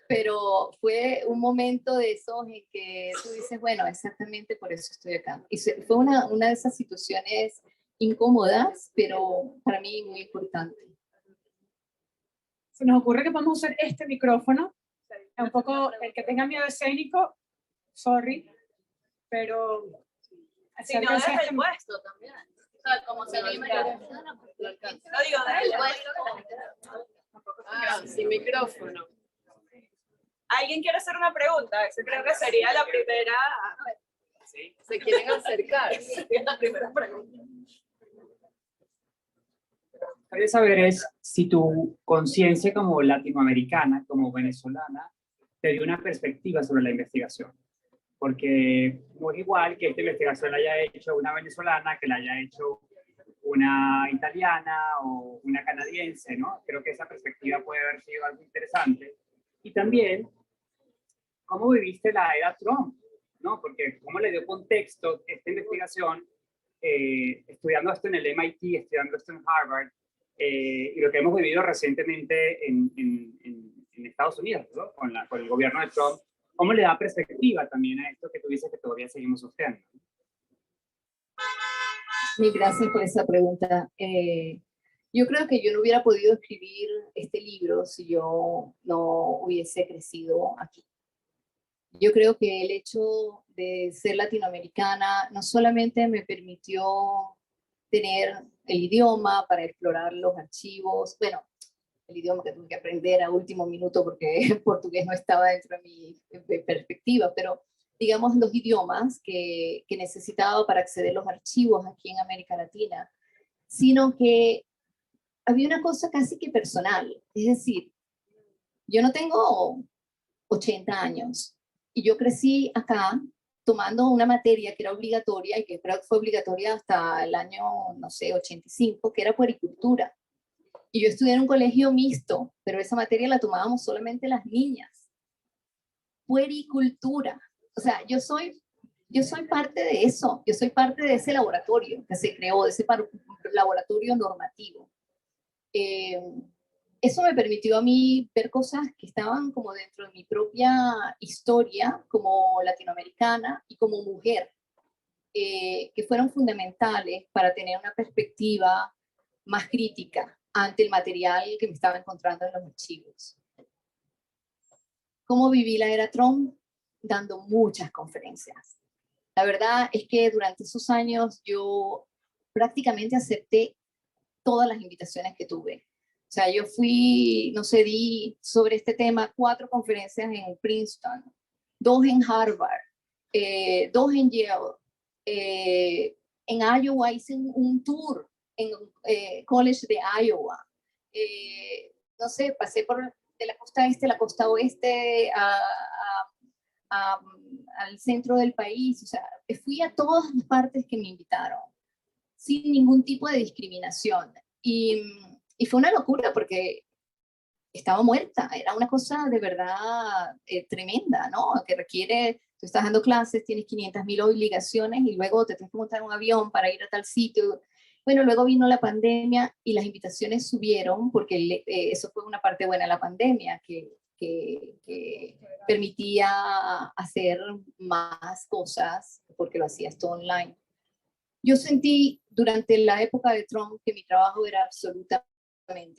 Speaker 4: Pero fue un momento de esos en que tú dices, bueno, exactamente por eso estoy acá. Y fue una de esas situaciones incómodas, pero para mí muy importante.
Speaker 5: Se nos ocurre que podemos usar este micrófono, un poco el que tenga miedo escénico, sorry, pero...
Speaker 6: Si no, desde el puesto también. O sea, como se anima no digo, desde el puesto.
Speaker 1: Sin micrófono.
Speaker 6: ¿Alguien quiere hacer una pregunta? Eso creo que sería la primera.
Speaker 1: ¿Se quieren acercar?
Speaker 6: La primera pregunta.
Speaker 7: Quería saber es si tu conciencia como latinoamericana, como venezolana, te dio una perspectiva sobre la investigación. Porque no es igual que esta investigación la haya hecho una venezolana, que la haya hecho una italiana o una canadiense, ¿no? Creo que esa perspectiva puede haber sido algo interesante. Y también, ¿cómo viviste la era Trump? ¿No? Porque cómo le dio contexto esta investigación, estudiando esto en el MIT, estudiando esto en Harvard, y lo que hemos vivido recientemente en Estados Unidos, ¿no? Con el gobierno de Trump. ¿Cómo le da perspectiva también a esto que tú dices que todavía seguimos sufriendo?
Speaker 4: Mil gracias por esa pregunta. Yo creo que yo no hubiera podido escribir este libro si yo no hubiese crecido aquí. Yo creo que el hecho de ser latinoamericana no solamente me permitió tener el idioma para explorar los archivos, bueno, el idioma que tuve que aprender a último minuto porque el portugués no estaba dentro de mi perspectiva, pero digamos los idiomas que necesitaba para acceder a los archivos aquí en América Latina, sino que había una cosa casi que personal, es decir, yo no tengo 80 años y yo crecí acá tomando una materia que era obligatoria y que creo que fue obligatoria hasta el año, no sé, 85, que era puericultura. Y yo estudié en un colegio mixto, pero esa materia la tomábamos solamente las niñas. Puericultura. O sea, yo soy parte de eso, yo soy parte de ese laboratorio que se creó, de ese laboratorio normativo. Eso me permitió a mí ver cosas que estaban como dentro de mi propia historia como latinoamericana y como mujer, que fueron fundamentales para tener una perspectiva más crítica ante el material que me estaba encontrando en los archivos. ¿Cómo viví la era Trump? Dando muchas conferencias. La verdad es que durante esos años yo prácticamente acepté todas las invitaciones que tuve. O sea, yo fui, no sé, di sobre este tema 4 conferencias en Princeton, 2 en Harvard, 2 en Yale. En Iowa hice un tour en College de Iowa. No sé, pasé por de la costa este a la costa oeste, al centro del país. O sea, fui a todas las partes que me invitaron, sin ningún tipo de discriminación. Y fue una locura porque estaba muerta, era una cosa de verdad tremenda, ¿no? Que requiere, tú estás dando clases, tienes 500.000 obligaciones y luego te tienes que montar en un avión para ir a tal sitio. Bueno, luego vino la pandemia y las invitaciones subieron porque eso fue una parte buena de la pandemia, que permitía hacer más cosas porque lo hacías todo online. Yo sentí durante la época de Trump que mi trabajo era absolutamente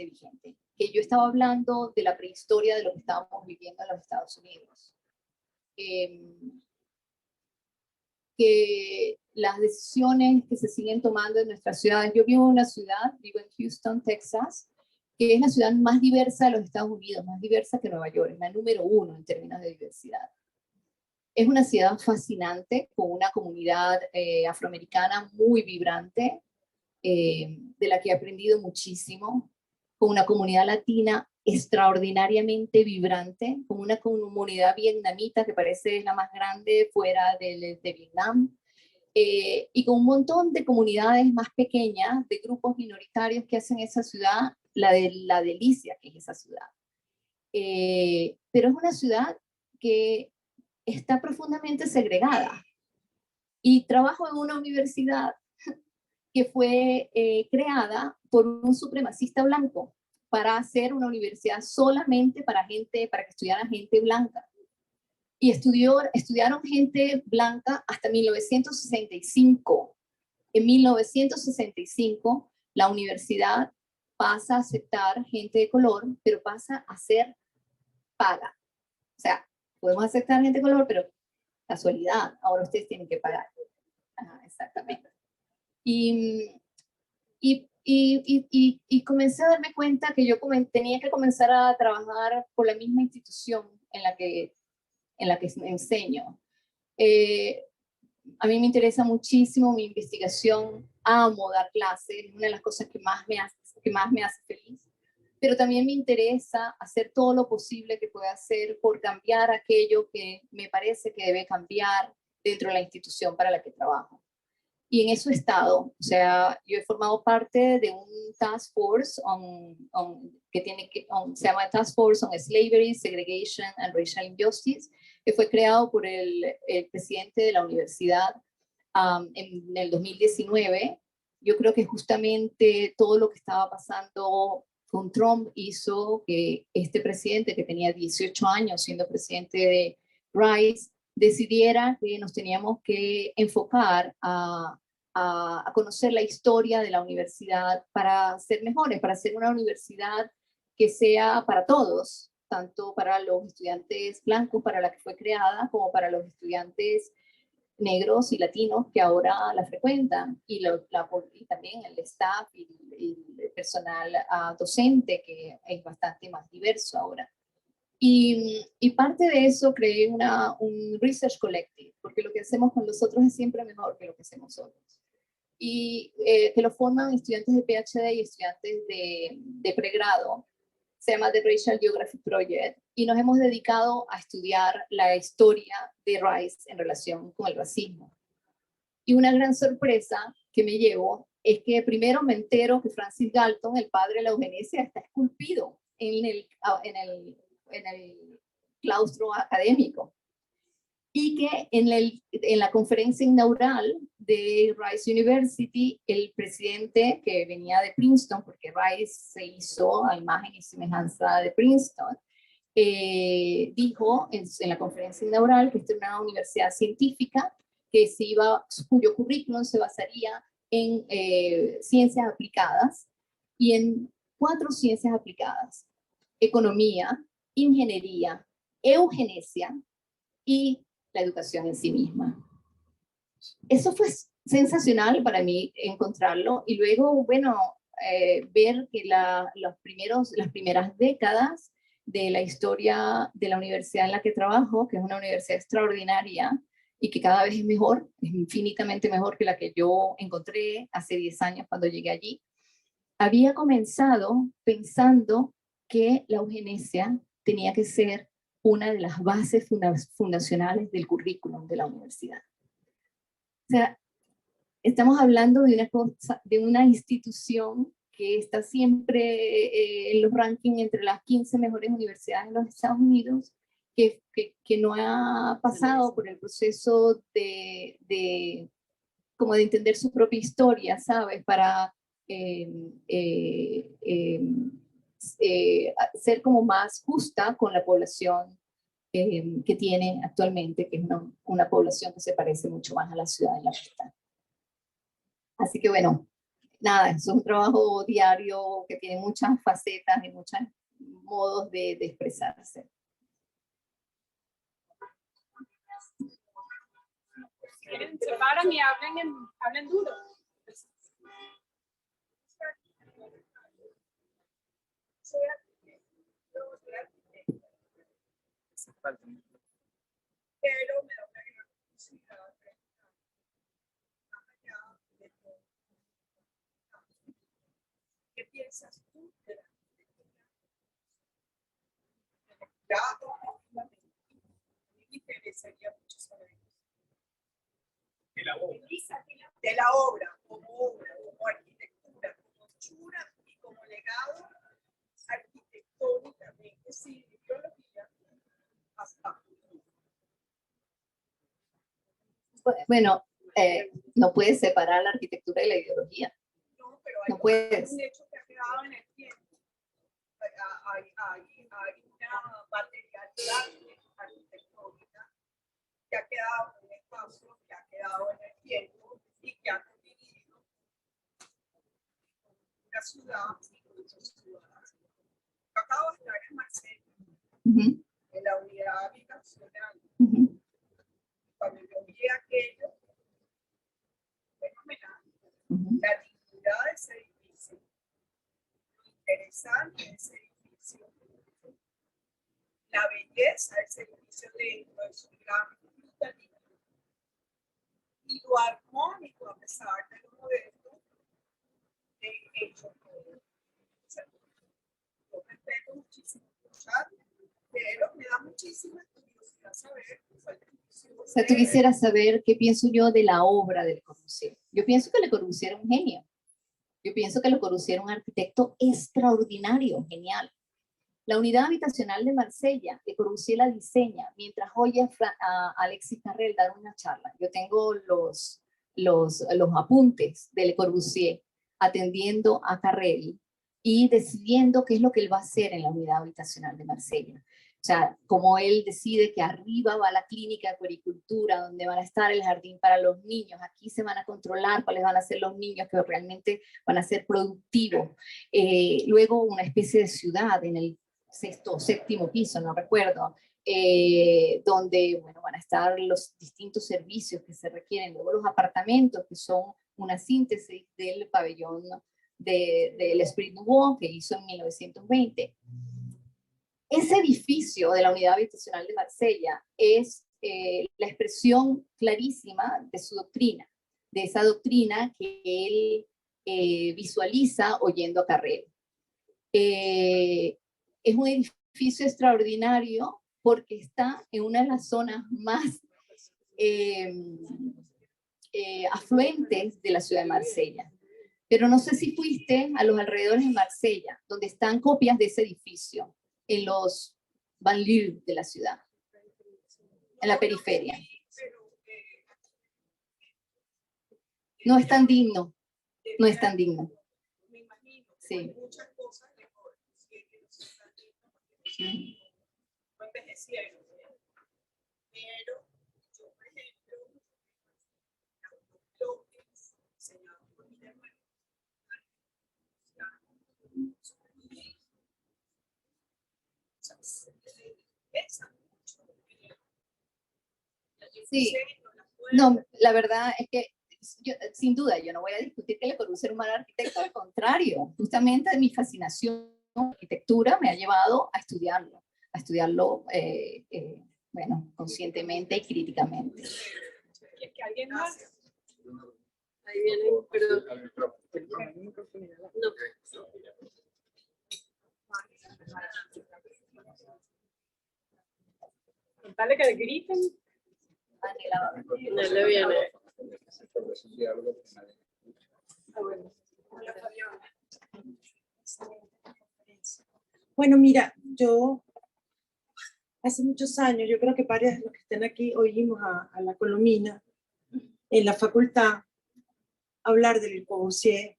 Speaker 4: vigente, que yo estaba hablando de la prehistoria de lo que estábamos viviendo en los Estados Unidos. Que las decisiones que se siguen tomando en nuestras ciudades, yo vivo en una ciudad, vivo en Houston, Texas, que es la ciudad más diversa de los Estados Unidos, más diversa que Nueva York, es la número 1 en términos de diversidad. Es una ciudad fascinante, con una comunidad afroamericana muy vibrante, de la que he aprendido muchísimo, con una comunidad latina extraordinariamente vibrante, con una comunidad vietnamita que parece la más grande fuera de Vietnam, y con un montón de comunidades más pequeñas, de grupos minoritarios que hacen esa ciudad la delicia que es esa ciudad. Pero es una ciudad que está profundamente segregada. Y trabajo en una universidad que fue creada por un supremacista blanco para hacer una universidad solamente para que estudiara gente blanca. Y estudiaron gente blanca hasta 1965. En 1965, la universidad pasa a aceptar gente de color, pero pasa a ser paga. O sea, podemos aceptar gente de color, pero casualidad, ahora ustedes tienen que pagar. Ajá, exactamente. Y comencé a darme cuenta que yo tenía que comenzar a trabajar por la misma institución en la que enseño. A mí me interesa muchísimo mi investigación, amo dar clases, es una de las cosas que más me hace feliz, pero también me interesa hacer todo lo posible que pueda hacer por cambiar aquello que me parece que debe cambiar dentro de la institución para la que trabajo. Y en eso he estado, o sea, yo he formado parte de un task force se llama Task Force on Slavery, Segregation and Racial Injustice, que fue creado por el presidente de la universidad en el 2019. Yo creo que justamente todo lo que estaba pasando con Trump hizo que este presidente, que tenía 18 años siendo presidente de Rice, decidiera que nos teníamos que enfocar a conocer la historia de la universidad para ser mejores, para ser una universidad que sea para todos, tanto para los estudiantes blancos, para la que fue creada, como para los estudiantes negros y latinos que ahora la frecuentan, y también el staff y el personal docente, que es bastante más diverso ahora. Y parte de eso creé un research collective, porque lo que hacemos con nosotros es siempre mejor que lo que hacemos solos. Y que lo forman estudiantes de PhD y estudiantes de pregrado, se llama The Racial Geography Project, y nos hemos dedicado a estudiar la historia de Rice en relación con el racismo. Y una gran sorpresa que me llevo es que primero me entero que Francis Galton, el padre de la eugenesia, está esculpido en el claustro académico. Y que en la conferencia inaugural de Rice University, el presidente que venía de Princeton, porque Rice se hizo a imagen y semejanza de Princeton, dijo en la conferencia inaugural que esta era una universidad científica cuyo currículum se basaría en ciencias aplicadas y en 4 ciencias aplicadas: economía, ingeniería, eugenesia y la educación en sí misma. Eso fue sensacional para mí encontrarlo, y luego, bueno, ver que las primeras décadas de la historia de la universidad en la que trabajo, que es una universidad extraordinaria y que cada vez es mejor, es infinitamente mejor que la que yo encontré hace 10 años cuando llegué allí, había comenzado pensando que la eugenesia tenía que ser una de las bases fundacionales del currículum de la universidad. O sea, estamos hablando de una institución que está siempre en los rankings entre las 15 mejores universidades en los Estados Unidos, que no ha pasado por el proceso como de entender su propia historia, ¿sabes? Para ser como más justa con la población que tiene actualmente, que es una población que se parece mucho más a la ciudad en la que está. Así que bueno, nada, es un trabajo diario que tiene muchas facetas y muchos modos de expresarse.
Speaker 5: Se paran y hablen duro.
Speaker 8: Pero me da una gran curiosidad más allá de todo. ¿Qué piensas tú de la arquitectura? Me interesaría mucho saber eso. De la obra, como arquitectura, como hechura y como legado arquitectónicamente, sin ideología, hasta.
Speaker 4: Bueno, no puedes separar la arquitectura y la ideología.
Speaker 8: No, pero
Speaker 4: no puedes.
Speaker 8: Un hecho que ha quedado en el tiempo. Hay una materialidad arquitectónica que ha quedado en un espacio, que ha quedado en el tiempo y que ha convivido una ciudad y con sus ciudadanos. Yo acabo de estar en Marsella, en la unidad habitacional. Cuando yo vi aquello, fenomenal, la dignidad de ese edificio, lo interesante de ese edificio, la belleza de ese edificio dentro de su gran brutalismo y lo armónico a pesar de lo moderno de hecho todo. O sea, yo respeto muchísimo escuchar, pero me da muchísima curiosidad saber.
Speaker 4: O sea, tú quisieras saber qué pienso yo de la obra de Le Corbusier. Yo pienso que Le Corbusier era un genio. Yo pienso que Le Corbusier era un arquitecto extraordinario, genial. La unidad habitacional de Marsella, Le Corbusier la diseña mientras oye a Alexis Carrel dar una charla. Yo tengo los apuntes de Le Corbusier atendiendo a Carrel y decidiendo qué es lo que él va a hacer en la unidad habitacional de Marsella. O sea, como él decide que arriba va la clínica de puericultura, donde van a estar el jardín para los niños. Aquí se van a controlar cuáles van a ser los niños que realmente van a ser productivos. Luego una especie de ciudad en el 6º o 7º piso, no recuerdo, donde bueno, van a estar los distintos servicios que se requieren. Luego los apartamentos, que son una síntesis del pabellón del Esprit Nouveau que hizo en 1920. Ese edificio de la unidad habitacional de Marsella es la expresión clarísima de su doctrina, de esa doctrina que él visualiza oyendo a Carrel. Es un edificio extraordinario porque está en una de las zonas más afluentes de la ciudad de Marsella. Pero no sé si fuiste a los alrededores de Marsella, donde están copias de ese edificio, en los banlieues de la ciudad, en la periferia. No es tan digno, no es tan digno.
Speaker 8: Me imagino que
Speaker 4: Sí.
Speaker 8: hay muchas cosas que no envejecieron, pero yo, por ejemplo, los bloques diseñados por mi hermano,
Speaker 4: Sí, no, la verdad es que sin duda yo no voy a discutir que Le Corbusier era un mal arquitecto, al contrario, justamente mi fascinación por la arquitectura me ha llevado a estudiarlo, bueno, conscientemente y críticamente.
Speaker 5: ¿Que alguien más?
Speaker 6: Ahí viene, pero no.
Speaker 5: Contale que griten.
Speaker 6: No le viene.
Speaker 9: Bueno, mira, yo hace muchos años, yo creo que varios de los que están aquí oímos a la Colomina en la facultad hablar de Le Corbusier,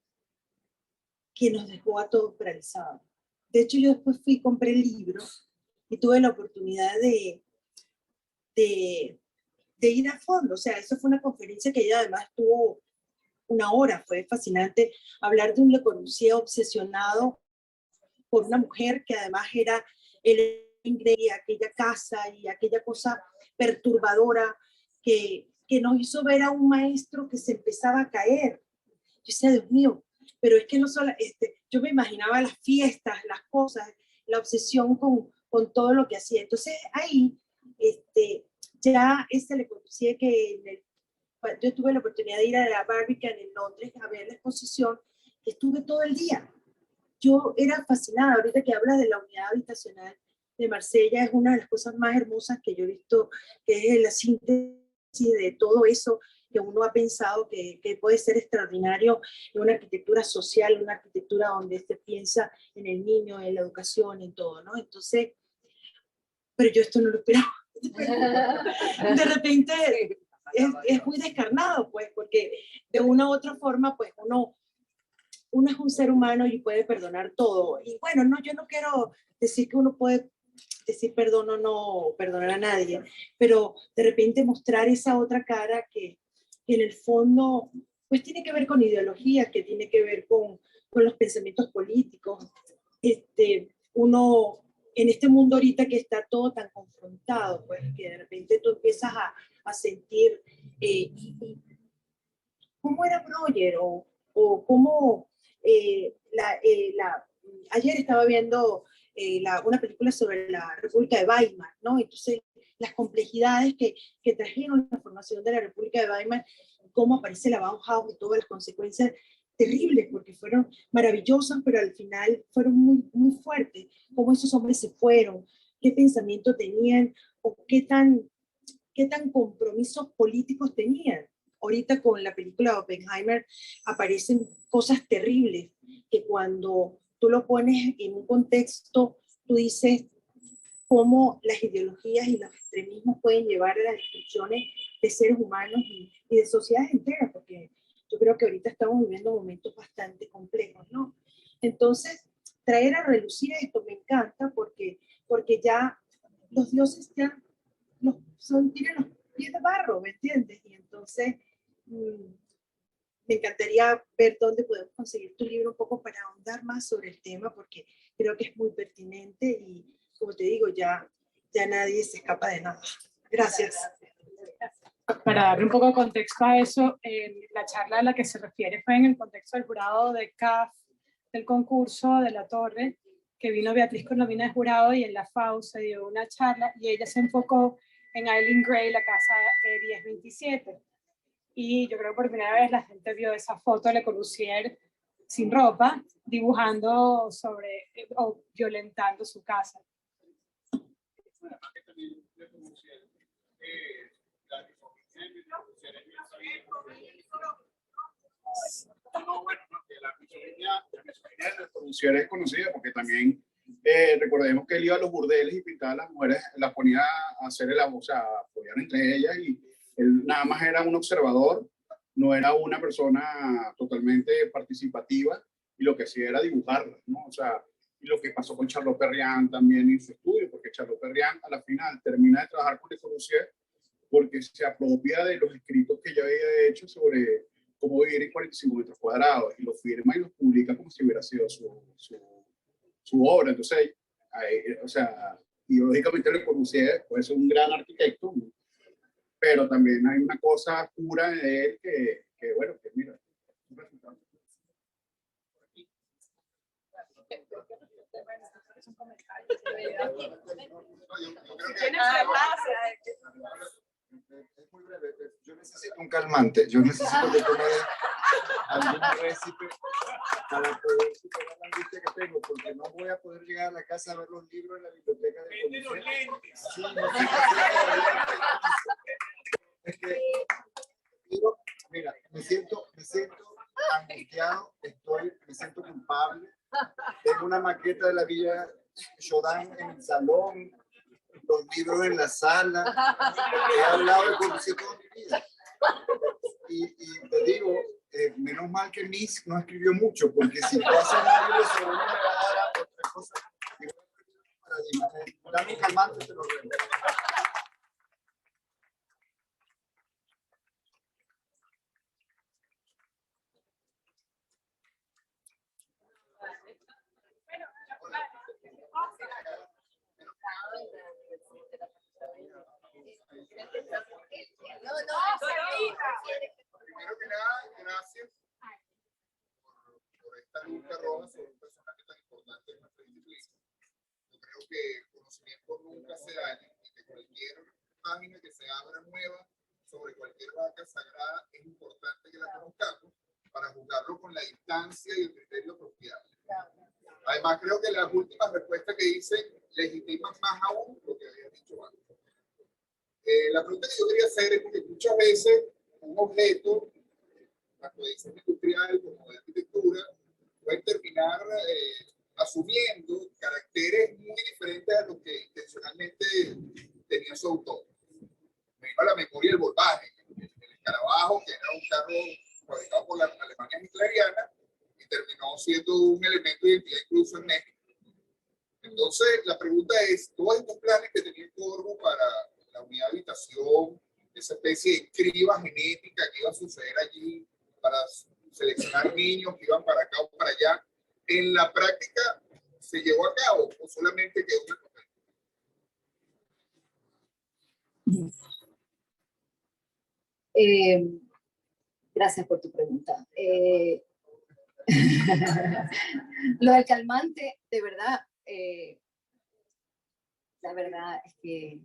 Speaker 9: que nos dejó a todos paralizados. De hecho, yo después fui, compré el libro y tuve la oportunidad de ir a fondo. O sea, eso fue una conferencia que ella además tuvo una hora, fue fascinante hablar de un Le Corbusier obsesionado por una mujer que además era el ingreso, aquella casa y aquella cosa perturbadora que nos hizo ver a un maestro que se empezaba a caer. Yo decía, Dios mío, pero es que no solo, yo me imaginaba las fiestas, las cosas, la obsesión con todo lo que hacía. Entonces ahí, ya Le Corbusier que yo tuve la oportunidad de ir a la Barbican en Londres a ver la exposición, estuve todo el día. Yo era fascinada. Ahorita que hablas de la unidad habitacional de Marsella, es una de las cosas más hermosas que yo he visto, que es la síntesis de todo eso que uno ha pensado que puede ser extraordinario en una arquitectura social, una arquitectura donde se piensa en el niño, en la educación, en todo, ¿no? Entonces, pero yo esto no lo esperaba. De repente es muy descarnado, pues, porque de una u otra forma, pues, uno es un ser humano y puede perdonar todo. Y bueno, no, yo no quiero decir que uno puede decir perdón o no perdonar a nadie, pero de repente mostrar esa otra cara que en el fondo, pues tiene que ver con ideologías, que tiene que ver con los pensamientos políticos. Uno, en este mundo ahorita que está todo tan confrontado, pues que de repente tú empiezas a sentir cómo era Breuer o cómo ayer estaba viendo una película sobre la República de Weimar, ¿no? Entonces, las complejidades que trajeron la formación de la República de Weimar, cómo aparece la Bauhaus y todas las consecuencias terribles, porque fueron maravillosas, pero al final fueron muy, muy fuertes. Cómo esos hombres se fueron, qué pensamiento tenían, o qué tan compromisos políticos tenían. Ahorita con la película de Oppenheimer aparecen cosas terribles que cuando tú lo pones en un contexto, tú dices cómo las ideologías y los extremismos pueden llevar a las destrucciones de seres humanos y de sociedades enteras, porque yo creo que ahorita estamos viviendo momentos bastante complejos, ¿no? Entonces, traer a relucir esto me encanta porque ya los dioses ya tienen los pies de barro, ¿me entiendes? Y entonces me encantaría ver dónde podemos conseguir tu libro un poco para ahondar más sobre el tema, porque creo que es muy pertinente y, como te digo, ya nadie se escapa de nada. Gracias.
Speaker 5: Para darle un poco de contexto a eso, la charla a la que se refiere fue en el contexto del jurado de CAF, del concurso de La Torre, que vino Beatriz Colomina de jurado, y en la FAU se dio una charla y ella se enfocó en Eileen Gray, la casa 1027. Y yo creo que por primera vez la gente vio esa foto de Le Corbusier sin ropa, dibujando sobre o violentando su casa.
Speaker 10: La misoginia de Corbusier es conocida porque también recordemos que él iba a los burdeles y pintaba a las mujeres, las ponía a hacer el abuso, o sea, apoyar entre ellas, y él nada más era un observador, no era una persona totalmente participativa, y lo que hacía era dibujarlas, ¿no? O sea, y lo que pasó con Charlotte Perriand también en su estudio, porque Charlotte Perriand a la final termina de trabajar con Le Corbusier porque se apropia de los escritos que ya había hecho sobre cómo vivir en 45 metros cuadrados, y lo firma y lo publica como si hubiera sido su obra. Entonces, o sea, ideológicamente Le Corbusier puede ser un gran arquitecto, pero también hay una cosa pura de él que bueno, que mira, un resultado.
Speaker 11: Es muy breve. Yo necesito un calmante. Yo necesito que tú me des algún récipe para poder superar la angustia que tengo, porque no voy a poder llegar a la casa a ver los libros en la biblioteca de Corbusier. Sí, no sé qué hacer. Es que, digo, mira, me siento angustiado, me siento culpable. Tengo una maqueta de la Villa Chodán en el salón, los libros en la sala. He hablado de Corbusier toda mi vida. Y te digo, menos mal que Miss no escribió mucho, porque si tú haces un libro sobre uno, me va a dar otra cosa. Dame un calmante, te lo regalo. Primero que nada, gracias por esta luz que arroja sobre un personaje tan importante en nuestra disciplina. Yo creo que el conocimiento nunca se daña, y que cualquier página que se abra nueva sobre cualquier vaca sagrada es importante que la conozcamos para juzgarlo con la distancia y el criterio apropiado. Además, creo que las últimas respuestas que hice legitiman más aún lo que había dicho antes. La pregunta que yo quería hacer es porque muchas veces un objeto, tanto de diseño industrial como de arquitectura, puede terminar asumiendo caracteres muy diferentes a los que intencionalmente tenía su autor. Me vino a la memoria el Volkswagen, el escarabajo, que era un carro fabricado por la Alemania hitleriana y terminó siendo un elemento de identidad incluso en México. Entonces, la pregunta es, todos estos planes que tenía Corbu para la unidad de habitación, esa especie de criba genética que iba a suceder allí para seleccionar niños que iban para acá o para allá, ¿en la práctica se llevó a cabo o solamente quedó una cosa?
Speaker 4: Gracias por tu pregunta. Lo del calmante, de verdad, la verdad es que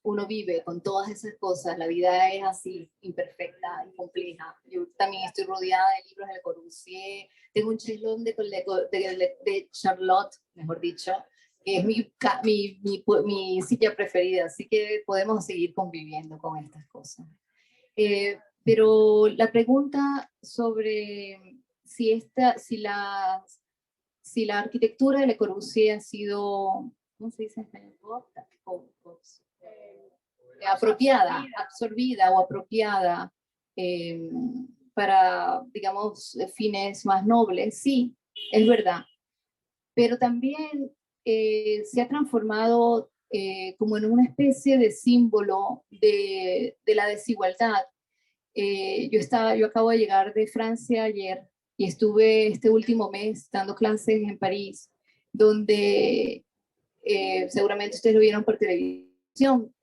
Speaker 4: uno vive con todas esas cosas, la vida es así, imperfecta y compleja. Yo también estoy rodeada de libros de Le Corbusier, tengo un chelón de Charlotte, mejor dicho, que es mi silla preferida, así que podemos seguir conviviendo con estas cosas. Pero la pregunta sobre si la arquitectura de Le Corbusier ha sido, ¿cómo se dice en español? Apropiada, absorbida o apropiada para, digamos, fines más nobles, sí, es verdad. Pero también se ha transformado como en una especie de símbolo de la desigualdad. Yo acabo de llegar de Francia ayer y estuve este último mes dando clases en París, donde seguramente ustedes lo vieron por televisión,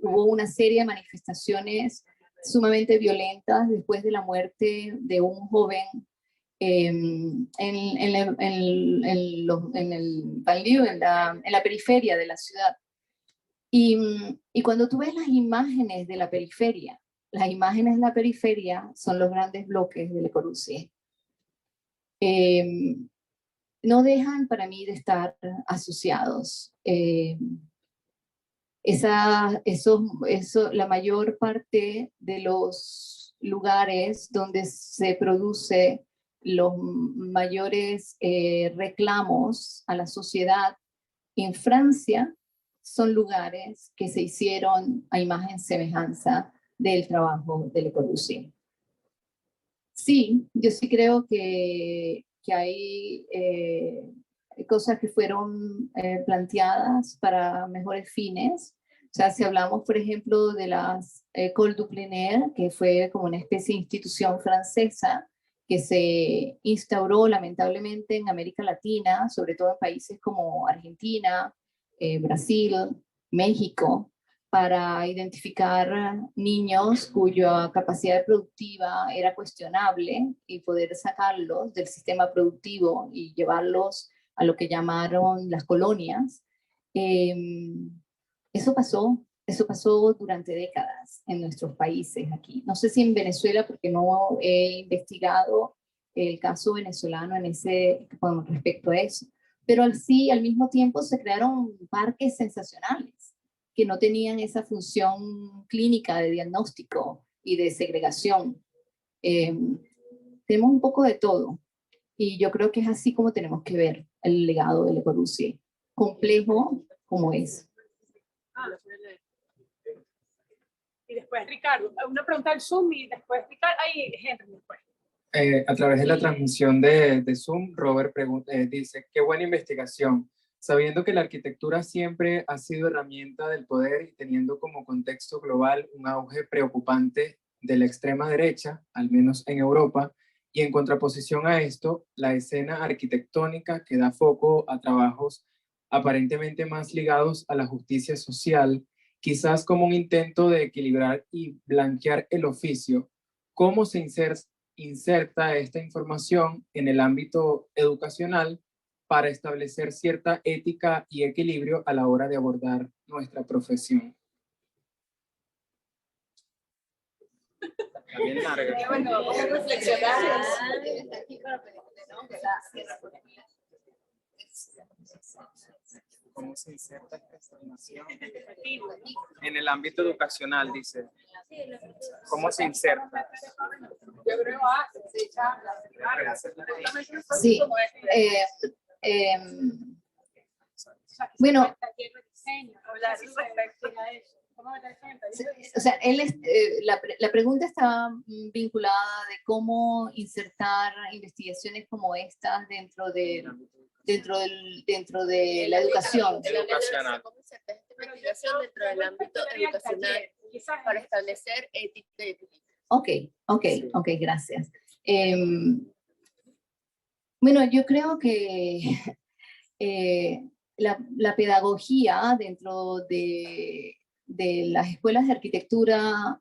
Speaker 4: hubo una serie de manifestaciones sumamente violentas después de la muerte de un joven en el banlieue, en la periferia de la ciudad. Y cuando tú ves las imágenes de la periferia, las imágenes de la periferia son los grandes bloques de Le Corbusier. no dejan para mí de estar asociados. La mayor parte de los lugares donde se produce los mayores reclamos a la sociedad en Francia son lugares que se hicieron a imagen y semejanza del trabajo de Le Corbusier. Sí, yo sí creo que hay cosas que fueron planteadas para mejores fines. O sea, si hablamos, por ejemplo, de las École du Plein Air, que fue como una especie de institución francesa que se instauró lamentablemente en América Latina, sobre todo en países como Argentina, Brasil, México, para identificar niños cuya capacidad productiva era cuestionable y poder sacarlos del sistema productivo y llevarlos a lo que llamaron las colonias. Eso pasó durante décadas en nuestros países aquí. No sé si en Venezuela, porque no he investigado el caso venezolano con respecto a eso, pero sí, al mismo tiempo se crearon parques sensacionales que no tenían esa función clínica de diagnóstico y de segregación. Tenemos un poco de todo, y yo creo que es así como tenemos que ver el legado de Le Corbusier, complejo como es.
Speaker 5: Y después Ricardo, una pregunta al Zoom y después Ricardo, ahí Henry después.
Speaker 12: A través de la transmisión de Zoom, Robert dice, qué buena investigación. Sabiendo que la arquitectura siempre ha sido herramienta del poder y teniendo como contexto global un auge preocupante de la extrema derecha, al menos en Europa, y en contraposición a esto, la escena arquitectónica que da foco a trabajos aparentemente más ligados a la justicia social, quizás como un intento de equilibrar y blanquear el oficio. ¿Cómo se inserta esta información en el ámbito educacional para establecer cierta ética y equilibrio a la hora de abordar nuestra profesión? También larga.
Speaker 6: Bueno, vamos a reflexionar.
Speaker 12: ¿Cómo se inserta esta información en el ámbito educacional? Dice. ¿Cómo se inserta?
Speaker 4: Sí. Bueno, o sea, la pregunta está vinculada de cómo insertar investigaciones como estas dentro de la educación.
Speaker 12: Educacional.
Speaker 6: ¿Cómo insertar esta investigación dentro del ámbito educacional para establecer ética y equilibrio?
Speaker 4: Ok, gracias. Bueno, yo creo que la pedagogía dentro de las escuelas de arquitectura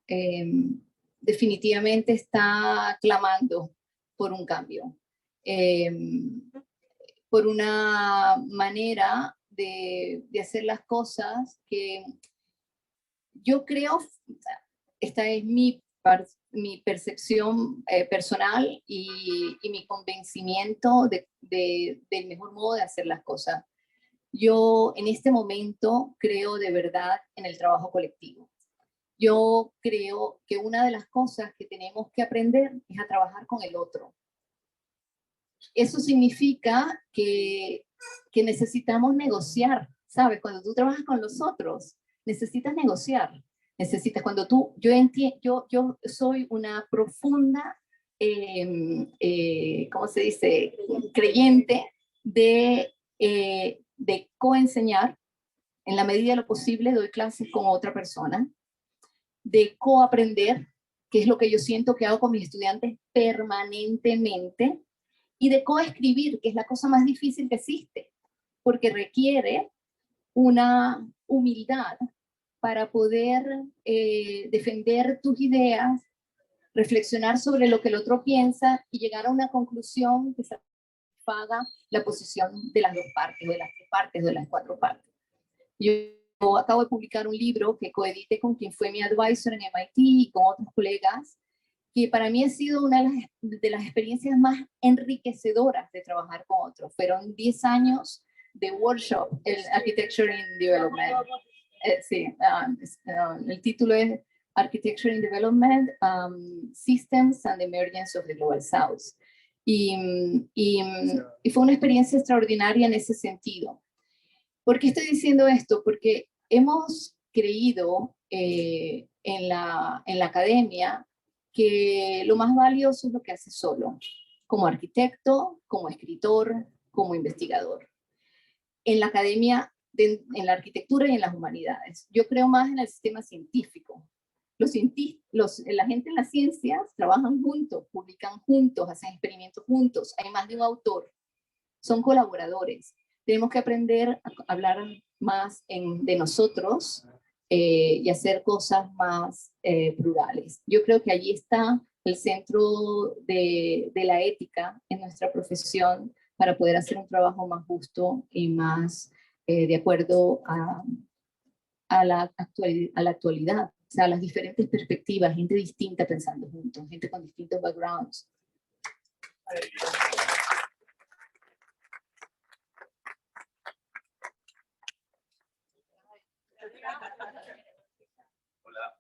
Speaker 4: definitivamente está clamando por un cambio, por una manera de hacer las cosas que yo creo, esta es mi percepción personal y mi convencimiento del mejor modo de hacer las cosas. Yo en este momento creo de verdad en el trabajo colectivo. Yo creo que una de las cosas que tenemos que aprender es a trabajar con el otro. Eso significa que necesitamos negociar, ¿sabes? Cuando tú trabajas con los otros, necesitas negociar. Yo soy una profunda, ¿cómo se dice? Creyente de coenseñar. En la medida de lo posible doy clases con otra persona, de coaprender, que es lo que yo siento que hago con mis estudiantes permanentemente, y de coescribir, que es la cosa más difícil que existe, porque requiere una humildad para poder defender tus ideas, reflexionar sobre lo que el otro piensa y llegar a una conclusión que satisfaga la posición de las dos partes, o de las tres partes, o de las cuatro partes. Yo acabo de publicar un libro que coedité con quien fue mi advisor en MIT y con otros colegas, que para mí ha sido una de las experiencias más enriquecedoras de trabajar con otros. Fueron 10 años de workshop, el Architecture in Development. El título es Architecture in Development, Systems and the Emergence of the Global South. Y fue una experiencia extraordinaria en ese sentido. ¿Por qué estoy diciendo esto? Porque hemos creído en la academia que lo más valioso es lo que hace solo, como arquitecto, como escritor, como investigador. En la academia, en la arquitectura y en las humanidades. Yo creo más en el sistema científico. La gente en las ciencias trabajan juntos, publican juntos, hacen experimentos juntos, hay más de un autor, son colaboradores. Tenemos que aprender a hablar más de nosotros y hacer cosas más plurales. Yo creo que allí está el centro de la ética en nuestra profesión para poder hacer un trabajo más justo y más de acuerdo a la actualidad. O sea, las diferentes perspectivas, gente distinta pensando juntos, gente con distintos backgrounds.
Speaker 13: Hola,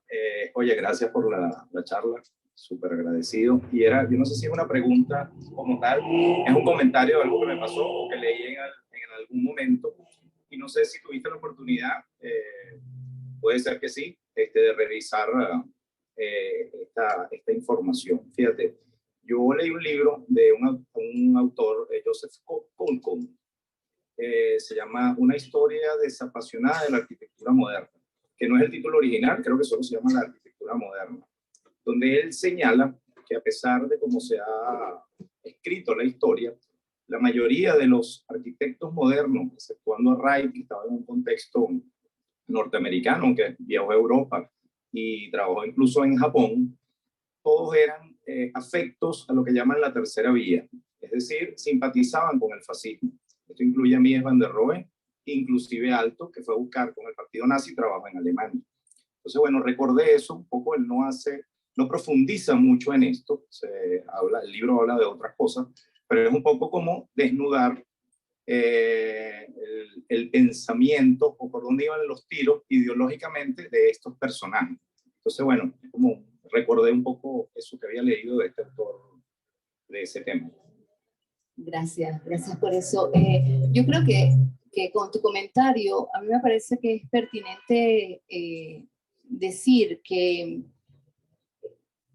Speaker 13: oye, gracias por la charla, súper agradecido. Y yo no sé si es una pregunta como tal, es un comentario de algo que me pasó o que leí en algún momento, y no sé si tuviste la oportunidad, puede ser que sí, de revisar esta información. Fíjate, yo leí un libro de un autor, Joseph Conco, se llama Una historia desapasionada de la arquitectura moderna, que no es el título original, creo que solo se llama La arquitectura moderna, donde él señala que a pesar de cómo se ha escrito la historia, la mayoría de los arquitectos modernos, exceptuando a Wright, que estaba en un contexto norteamericano, aunque viajó a Europa y trabajó incluso en Japón, todos eran afectos a lo que llaman la tercera vía, es decir, simpatizaban con el fascismo. Esto incluye a Mies van der Rohe, inclusive Alto, que fue a buscar con el partido nazi trabajo en Alemania. Entonces, bueno, recordé eso, un poco él no profundiza mucho en esto, el libro habla de otras cosas, pero es un poco como desnudar el pensamiento o por dónde iban los tiros ideológicamente de estos personajes. Entonces, bueno, como recordé un poco eso que había leído de este autor de ese tema.
Speaker 4: Gracias por eso. Yo creo que con tu comentario, a mí me parece que es pertinente decir que,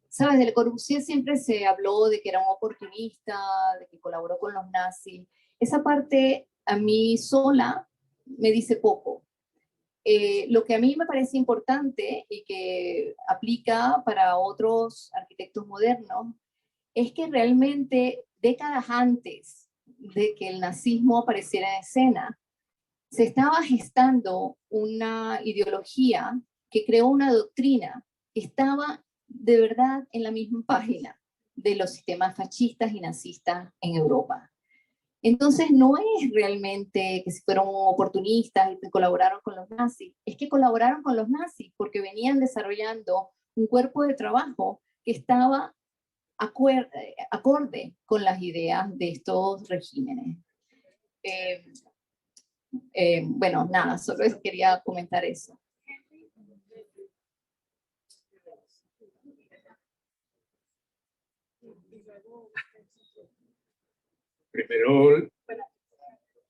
Speaker 4: ¿sabes? De Le Corbusier siempre se habló de que era un oportunista, de que colaboró con los nazis. Esa parte a mí sola me dice poco. Lo que a mí me parece importante y que aplica para otros arquitectos modernos es que realmente décadas antes de que el nazismo apareciera en escena, se estaba gestando una ideología que creó una doctrina que estaba de verdad en la misma página de los sistemas fascistas y nazistas en Europa. Entonces no es realmente que si fueron oportunistas y que colaboraron con los nazis, es que colaboraron con los nazis porque venían desarrollando un cuerpo de trabajo que estaba acorde con las ideas de estos regímenes. Bueno, nada, solo quería comentar eso.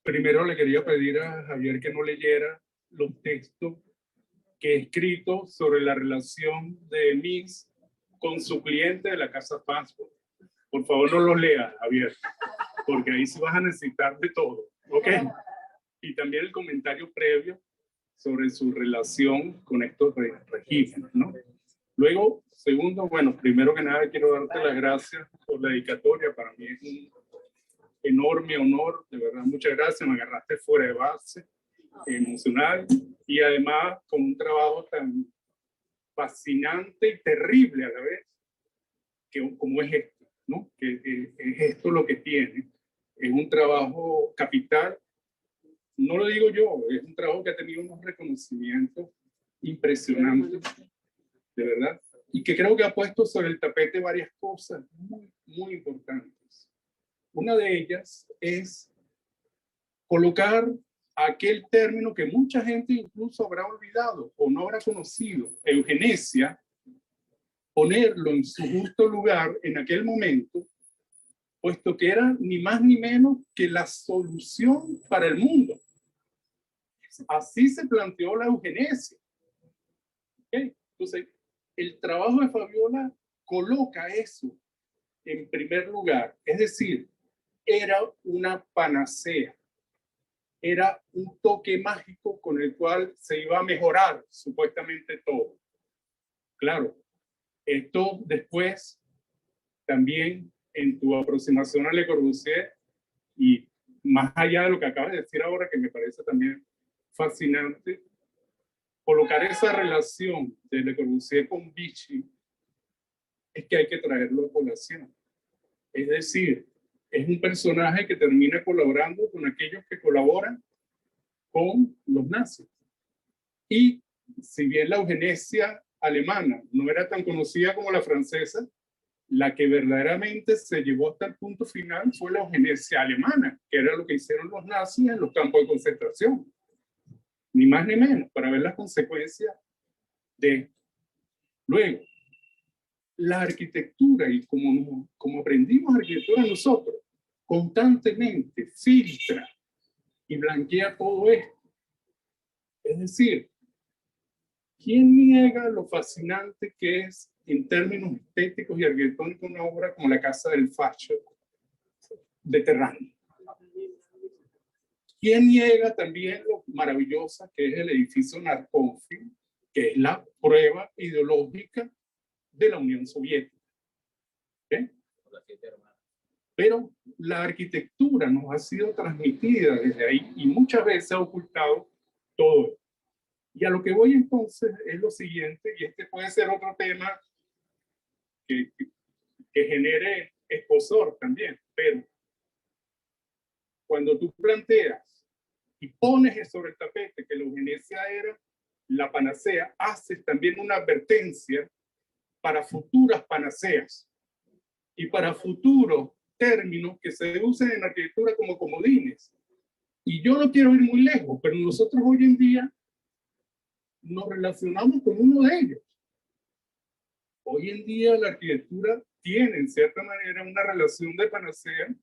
Speaker 14: Primero le quería pedir a Javier que no leyera los textos que he escrito sobre la relación de Mies con su cliente de la Casa Pasco. Por favor, no los leas, Javier, porque ahí sí vas a necesitar de todo, ¿ok? Y también el comentario previo sobre su relación con estos regímenes, ¿no? Luego, segundo, bueno, primero que nada quiero darte las gracias por la dedicatoria. Para mí es un enorme honor, de verdad, muchas gracias. Me agarraste fuera de base, emocional, y además con un trabajo tan fascinante y terrible a la vez, como es esto, ¿no? Que es esto lo que tiene. Es un trabajo capital. No lo digo yo, es un trabajo que ha tenido unos reconocimientos impresionantes, de verdad. y que creo que ha puesto sobre el tapete varias cosas muy, muy importantes. Una de ellas es colocar aquel término que mucha gente incluso habrá olvidado o no habrá conocido, eugenesia, ponerlo en su justo lugar en aquel momento, puesto que era ni más ni menos que la solución para el mundo. Así se planteó la eugenesia. ¿Okay? Entonces, el trabajo de Fabiola coloca eso en primer lugar. Es decir, era una panacea. Era un toque mágico con el cual se iba a mejorar supuestamente todo. Claro, esto después también en tu aproximación a Le Corbusier y más allá de lo que acabas de decir ahora, que me parece también fascinante, colocar esa relación de Le Corbusier con Vichy es que hay que traerlo a colación. Es decir, es un personaje que termina colaborando con aquellos que colaboran con los nazis. Y si bien la eugenesia alemana no era tan conocida como la francesa, la que verdaderamente se llevó hasta el punto final fue la eugenesia alemana, que era lo que hicieron los nazis en los campos de concentración. Ni más ni menos, para ver las consecuencias de esto. Luego, la arquitectura, y como aprendimos arquitectura nosotros, constantemente filtra y blanquea todo esto. Es decir, ¿quién niega lo fascinante que es en términos estéticos y arquitectónicos una obra como la Casa del Fascio de Terrani? ¿Quién niega también lo maravillosa que es el edificio Narkovsky, que es la prueba ideológica de la Unión Soviética? ¿Okay? Pero la arquitectura nos ha sido transmitida desde ahí y muchas veces ha ocultado todo. Y a lo que voy entonces es lo siguiente, y este puede ser otro tema que genere escozor también, pero cuando tú planteas y pones sobre el tapete que la eugenesia era la panacea, haces también una advertencia para futuras panaceas y para futuros términos que se usen en arquitectura como comodines. Y yo no quiero ir muy lejos, pero nosotros hoy en día nos relacionamos con uno de ellos. Hoy en día la arquitectura tiene en cierta manera una relación de panacea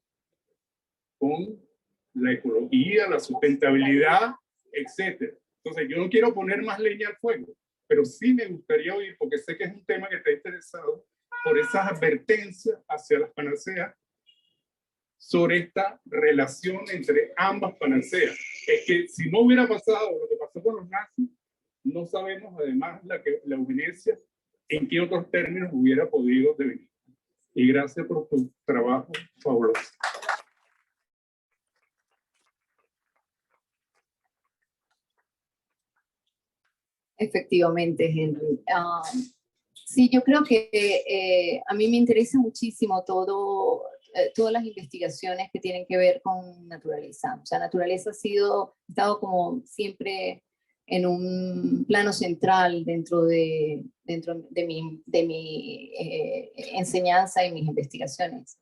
Speaker 14: con la ecología, la sustentabilidad, etc. Entonces yo no quiero poner más leña al fuego, pero sí me gustaría oír, porque sé que es un tema que está interesado, por esas advertencias hacia las panaceas sobre esta relación entre ambas panaceas. Es que si no hubiera pasado lo que pasó con los nazis, no sabemos además la eugenesia en qué otros términos hubiera podido devenir. Y gracias por tu trabajo fabuloso.
Speaker 4: Efectivamente, Henry. Sí, yo creo que a mí me interesa muchísimo todas las investigaciones que tienen que ver con naturaleza. O sea, naturaleza ha estado como siempre en un plano central dentro de mi enseñanza y mis investigaciones.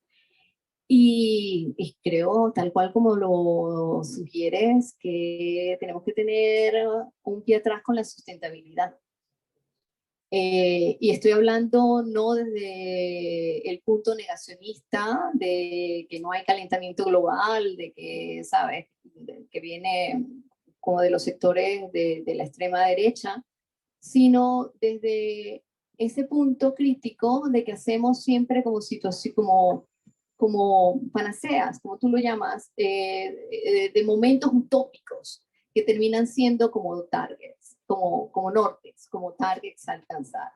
Speaker 4: Y creo, tal cual como lo sugieres, que tenemos que tener un pie atrás con la sustentabilidad. Y estoy hablando no desde el punto negacionista de que no hay calentamiento global, de que, ¿sabes?, que viene como de los sectores de la extrema derecha, sino desde ese punto crítico de que hacemos siempre como situación, como panaceas, como tú lo llamas, de momentos utópicos que terminan siendo como targets, como nortes, como targets a alcanzar.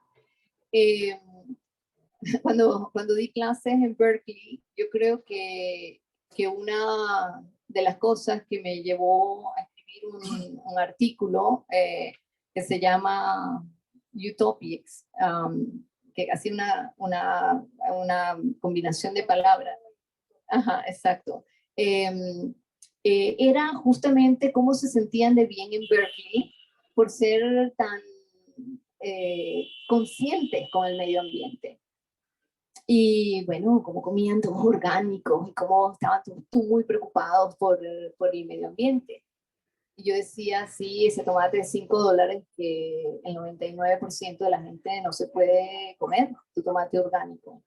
Speaker 4: Cuando di clases en Berkeley, yo creo que una de las cosas que me llevó a escribir un artículo que se llama Utopics, que hacía una combinación de palabras. Ajá, exacto. Era justamente cómo se sentían de bien en Berkeley por ser tan conscientes con el medio ambiente. Y bueno, cómo comían todos orgánicos y cómo estaban todos muy preocupados por el medio ambiente. Y yo decía, sí, ese tomate de $5 que el 99% de la gente no se puede comer, tu tomate orgánico.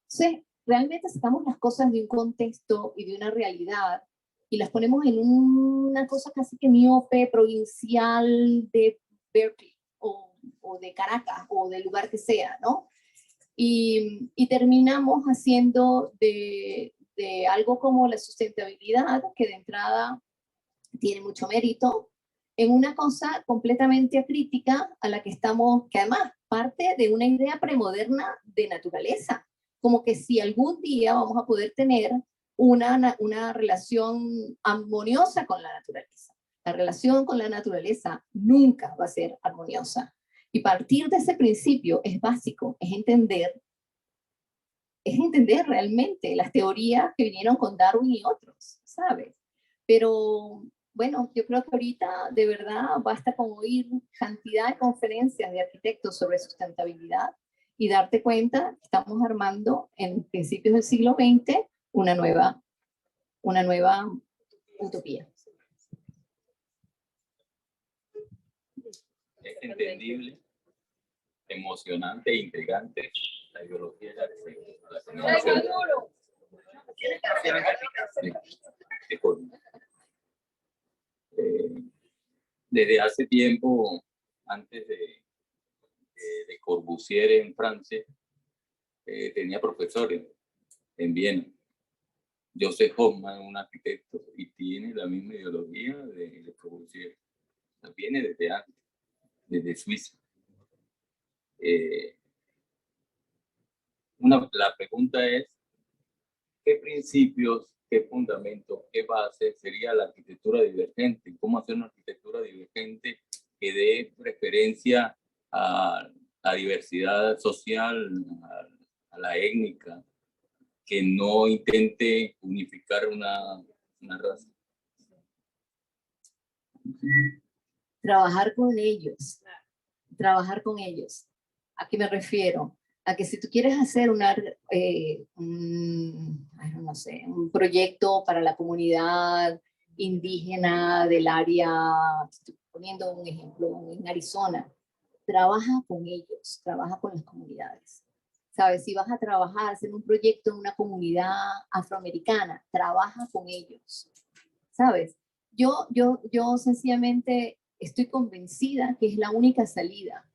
Speaker 4: Entonces, realmente sacamos las cosas de un contexto y de una realidad y las ponemos en una cosa casi que miope, provincial de Berkeley o de Caracas o del lugar que sea, ¿no? Y terminamos haciendo de algo como la sustentabilidad, que de entrada tiene mucho mérito, en una cosa completamente acrítica a la que estamos, que además parte de una idea premoderna de naturaleza, como que si algún día vamos a poder tener una relación armoniosa con la naturaleza. La relación con la naturaleza nunca va a ser armoniosa. Y partir de ese principio es básico, es entender realmente las teorías que vinieron con Darwin y otros, ¿sabes? Pero bueno, yo creo que ahorita de verdad basta con oír cantidad de conferencias de arquitectos sobre sustentabilidad y darte cuenta que estamos armando en principios del siglo XX una nueva utopía.
Speaker 15: Es entendible, emocionante e intrigante la ideología de la desde hace tiempo, antes de Corbusier en Francia, tenía profesores en Viena. Joseph Hoffmann, un arquitecto, y tiene la misma ideología de Corbusier. Viene desde antes, desde Suiza. La pregunta es, ¿qué principios, qué fundamentos, qué bases sería la arquitectura divergente? ¿Cómo hacer una arquitectura divergente que dé preferencia a la diversidad social, a la étnica, que no intente unificar una raza?
Speaker 4: Trabajar con ellos. ¿A qué me refiero? A que si tú quieres hacer un proyecto para la comunidad indígena del área, estoy poniendo un ejemplo, en Arizona, trabaja con ellos, trabaja con las comunidades. ¿Sabes? Si vas a trabajar, hacer un proyecto en una comunidad afroamericana, trabaja con ellos. ¿Sabes? Yo sencillamente estoy convencida que es la única salida.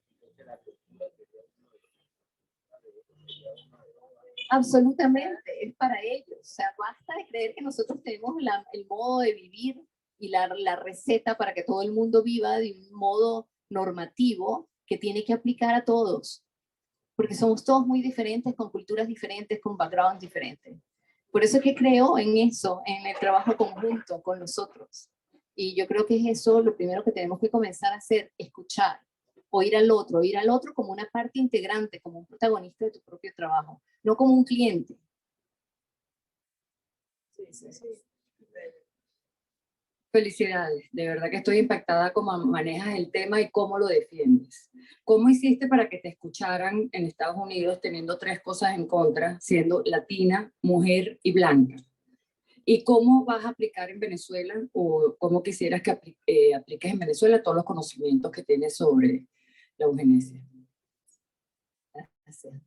Speaker 4: Absolutamente, es para ellos. O sea, basta de creer que nosotros tenemos el modo de vivir y la receta para que todo el mundo viva de un modo normativo que tiene que aplicar a todos. Porque somos todos muy diferentes, con culturas diferentes, con backgrounds diferentes. Por eso es que creo en eso, en el trabajo conjunto con nosotros. Y yo creo que es eso lo primero que tenemos que comenzar a hacer, escuchar, oír al otro como una parte integrante, como un protagonista de tu propio trabajo, no como un cliente.
Speaker 16: Felicidades, de verdad que estoy impactada cómo manejas el tema y cómo lo defiendes. ¿Cómo hiciste para que te escucharan en Estados Unidos teniendo 3 cosas en contra, siendo latina, mujer y blanca? ¿Y cómo vas a aplicar en Venezuela o cómo quisieras que apliques en Venezuela todos los conocimientos que tienes sobre la eugenesia?
Speaker 4: Gracias.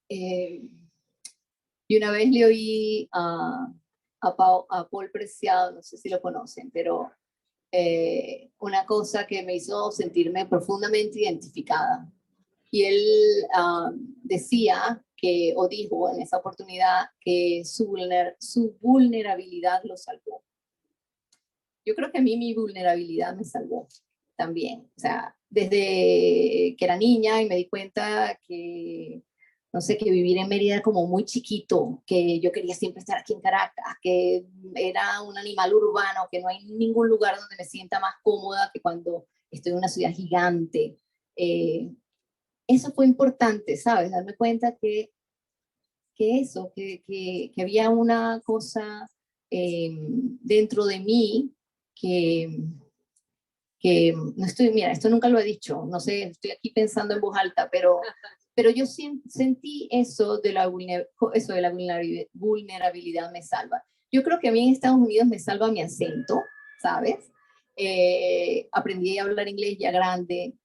Speaker 4: Y una vez le oí a Paul Preciado, no sé si lo conocen, pero una cosa que me hizo sentirme profundamente identificada. Y él decía o dijo en esa oportunidad que su vulnerabilidad lo salvó. Yo creo que a mí mi vulnerabilidad me salvó también. O sea, desde que era niña y me di cuenta que, no sé, que vivir en Mérida era como muy chiquito, que yo quería siempre estar aquí en Caracas, que era un animal urbano, que no hay ningún lugar donde me sienta más cómoda que cuando estoy en una ciudad gigante. Eso fue importante, ¿sabes? Darme cuenta que había una cosa dentro de mí que que no estoy, mira, esto nunca lo he dicho, no sé, estoy aquí pensando en voz alta, pero yo sentí eso de la vulnerabilidad me salva. Yo creo que a mí en Estados Unidos me salva mi acento, ¿sabes? Aprendí a hablar inglés ya grande.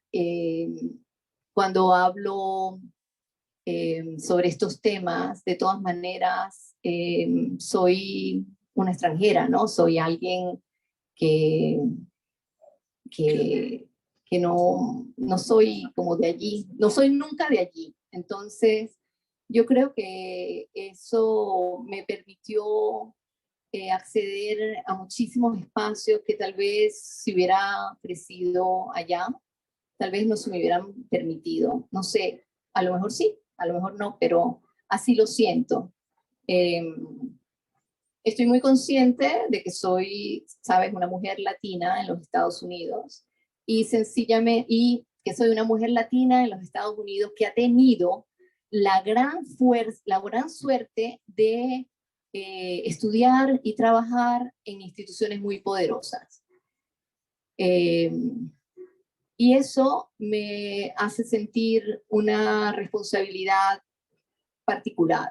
Speaker 4: Cuando hablo sobre estos temas, de todas maneras, soy una extranjera, ¿no? Soy alguien que no soy como de allí, no soy nunca de allí. Entonces, yo creo que eso me permitió acceder a muchísimos espacios que tal vez si hubiera crecido allá, tal vez no se me hubieran permitido. No sé, a lo mejor sí, a lo mejor no, pero así lo siento. Estoy muy consciente de que soy, sabes, una mujer latina en los Estados Unidos y sencillamente, y que soy una mujer latina en los Estados Unidos que ha tenido la gran suerte de estudiar y trabajar en instituciones muy poderosas. Y eso me hace sentir una responsabilidad particular,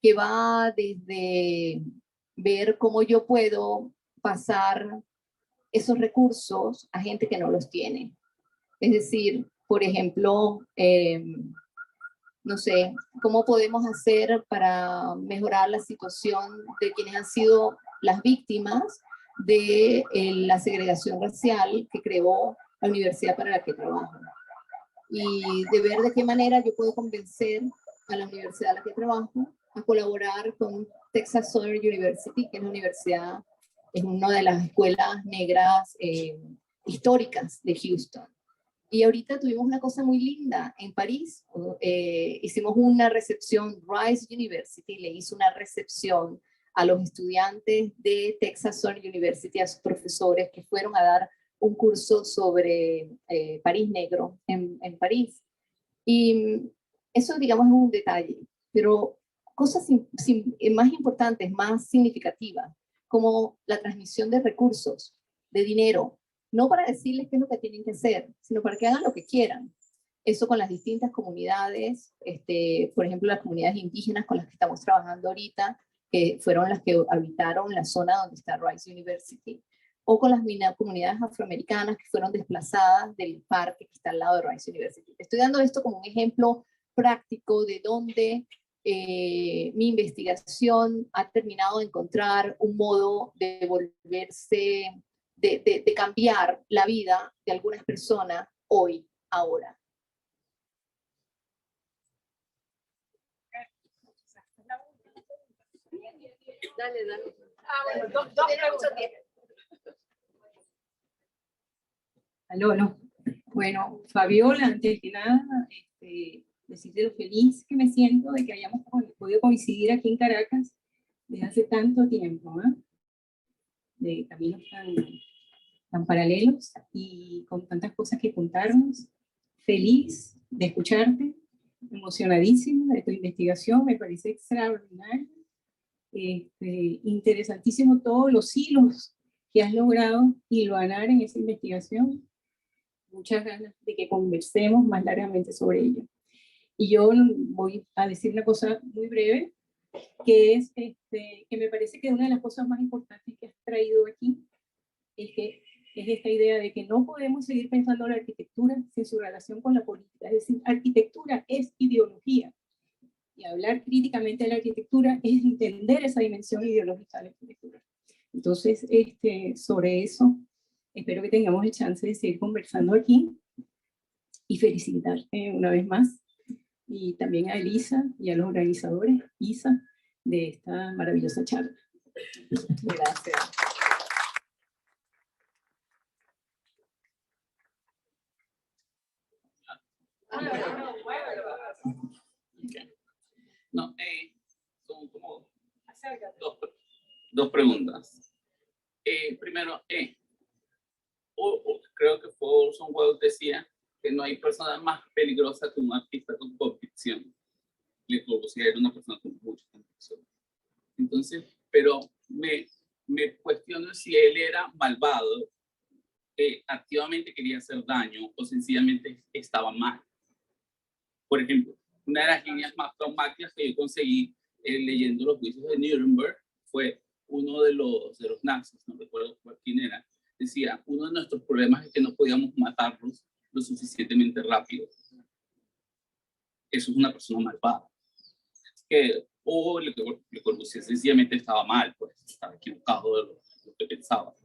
Speaker 4: que va desde ver cómo yo puedo pasar esos recursos a gente que no los tiene. Es decir, por ejemplo, no sé, ¿cómo podemos hacer para mejorar la situación de quienes han sido las víctimas de la segregación racial que creó la universidad para la que trabajo? Y de ver de qué manera yo puedo convencer a la universidad a la que trabajo a colaborar con Texas Southern University, que es la universidad, es una de las escuelas negras históricas de Houston. Y ahorita tuvimos una cosa muy linda en París. Hicimos una recepción, Rice University le hizo una recepción a los estudiantes de Texas Southern University, a sus profesores que fueron a dar un curso sobre París negro en París. Y eso, digamos, es un detalle, pero cosas más importantes, más significativas, como la transmisión de recursos, de dinero, no para decirles qué es lo que tienen que hacer, sino para que hagan lo que quieran. Eso con las distintas comunidades, por ejemplo, las comunidades indígenas con las que estamos trabajando ahorita, que fueron las que habitaron la zona donde está Rice University, o con las comunidades afroamericanas que fueron desplazadas del parque que está al lado de Rice University. Estoy dando esto como un ejemplo práctico de donde mi investigación ha terminado de encontrar un modo de volverse, de cambiar la vida de algunas personas hoy, ahora.
Speaker 6: Dale. Bueno, dos preguntas.
Speaker 17: Aló, no. Bueno, Fabiola, antes que nada, decirte lo feliz que me siento de que hayamos podido coincidir aquí en Caracas desde hace tanto tiempo, ¿eh? De caminos tan paralelos y con tantas cosas que contarnos. Feliz de escucharte, emocionadísima de tu investigación, me parece extraordinario. Interesantísimo todos los hilos que has logrado hilvanar en esa investigación. Muchas ganas de que conversemos más largamente sobre ello. Y yo voy a decir una cosa muy breve, que es que me parece que una de las cosas más importantes que has traído aquí es esta idea de que no podemos seguir pensando la arquitectura sin su relación con la política. Es decir, arquitectura es ideología. Y hablar críticamente de la arquitectura es entender esa dimensión ideológica de la arquitectura. Entonces, sobre eso, espero que tengamos el chance de seguir conversando aquí y felicitarte una vez más. Y también a Elisa y a los organizadores, Isa, de esta maravillosa charla.
Speaker 4: Gracias.
Speaker 15: No, son como dos preguntas. Primero, creo que fue Orson Welles decía que no hay persona más peligrosa que un artista con convicción. Le Corbusier era una persona con mucha convicción. Entonces, pero me cuestiono si él era malvado
Speaker 18: activamente quería hacer daño o sencillamente estaba mal. Por ejemplo, una de las líneas más traumáticas que yo conseguí leyendo los juicios de Nuremberg fue uno de los nazis, no recuerdo quién era, decía, uno de nuestros problemas es que no podíamos matarlos lo suficientemente rápido. Eso es una persona malvada. O Le Corbusier sencillamente estaba mal, pues estaba equivocado de lo que pensaba.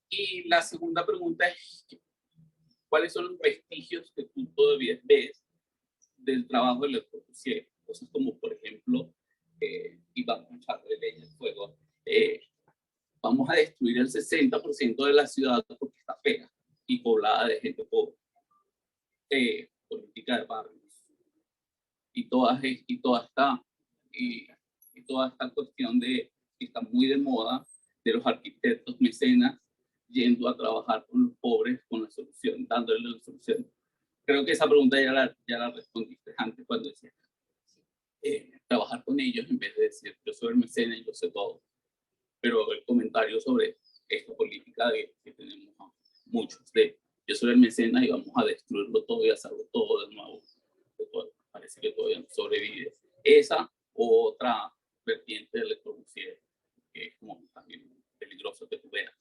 Speaker 18: Y la segunda pregunta es, ¿cuáles son los vestigios que tú todavía ves del trabajo de Le Corbusier? Cosas como, por ejemplo, y vamos a echarle leña al fuego, vamos a destruir el 60% de la ciudad porque está fea y poblada de gente pobre. Política de barrios. Y toda esta cuestión que está muy de moda de los arquitectos mecenas yendo a trabajar con los pobres con la solución, dándole la solución. Creo que esa pregunta ya la respondiste antes cuando decías trabajar con ellos en vez de decir yo soy el mecena y yo sé todo. Pero el comentario sobre esta política que tenemos muchos de yo soy el mecenas y vamos a destruirlo todo y hacerlo todo de nuevo. Parece que todavía no sobrevive. Esa o otra vertiente de Le Corbusier, que es como también peligroso que tú veas.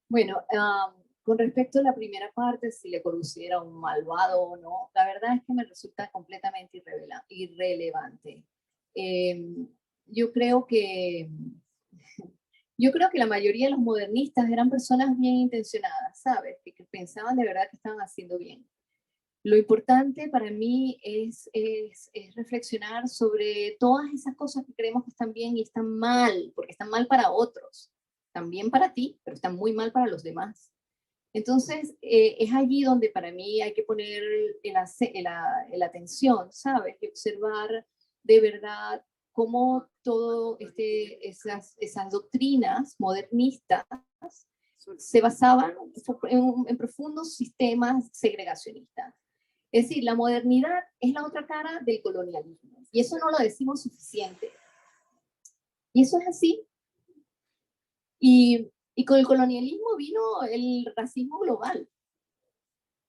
Speaker 4: Bueno, con respecto a la primera parte, si Le Corbusier era un malvado o no, la verdad es que me resulta completamente irrelevante. Yo creo que la mayoría de los modernistas eran personas bien intencionadas, ¿sabes? Que pensaban de verdad que estaban haciendo bien. Lo importante para mí es reflexionar sobre todas esas cosas que creemos que están bien y están mal, porque están mal para otros. También para ti, pero están muy mal para los demás. Entonces, es allí donde para mí hay que poner la atención, ¿sabes? Y observar de verdad cómo todo esas doctrinas modernistas se basaban en profundos sistemas segregacionistas. Es decir, la modernidad es la otra cara del colonialismo. Y eso no lo decimos suficiente. Y eso es así. Y con el colonialismo vino el racismo global.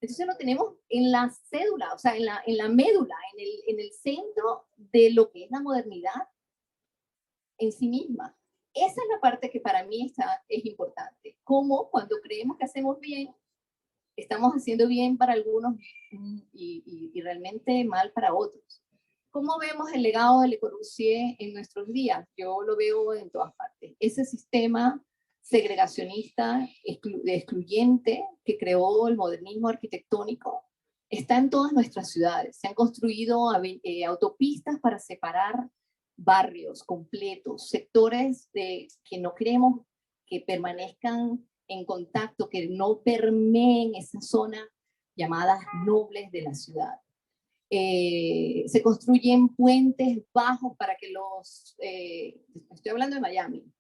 Speaker 4: Entonces lo tenemos en la cédula, o sea, en la médula, en el centro de lo que es la modernidad en sí misma. Esa es la parte que para mí es importante. Cómo cuando creemos que hacemos bien, estamos haciendo bien para algunos y realmente mal para otros. ¿Cómo vemos el legado de Le Corbusier en nuestros días? Yo lo veo en todas partes. Ese sistema segregacionista, excluyente, que creó el modernismo arquitectónico, está en todas nuestras ciudades. Se han construido autopistas para separar barrios completos, sectores que no queremos que permanezcan en contacto, que no permeen esa zona llamadas nobles de la ciudad. Se construyen puentes bajos para que estoy hablando de Miami,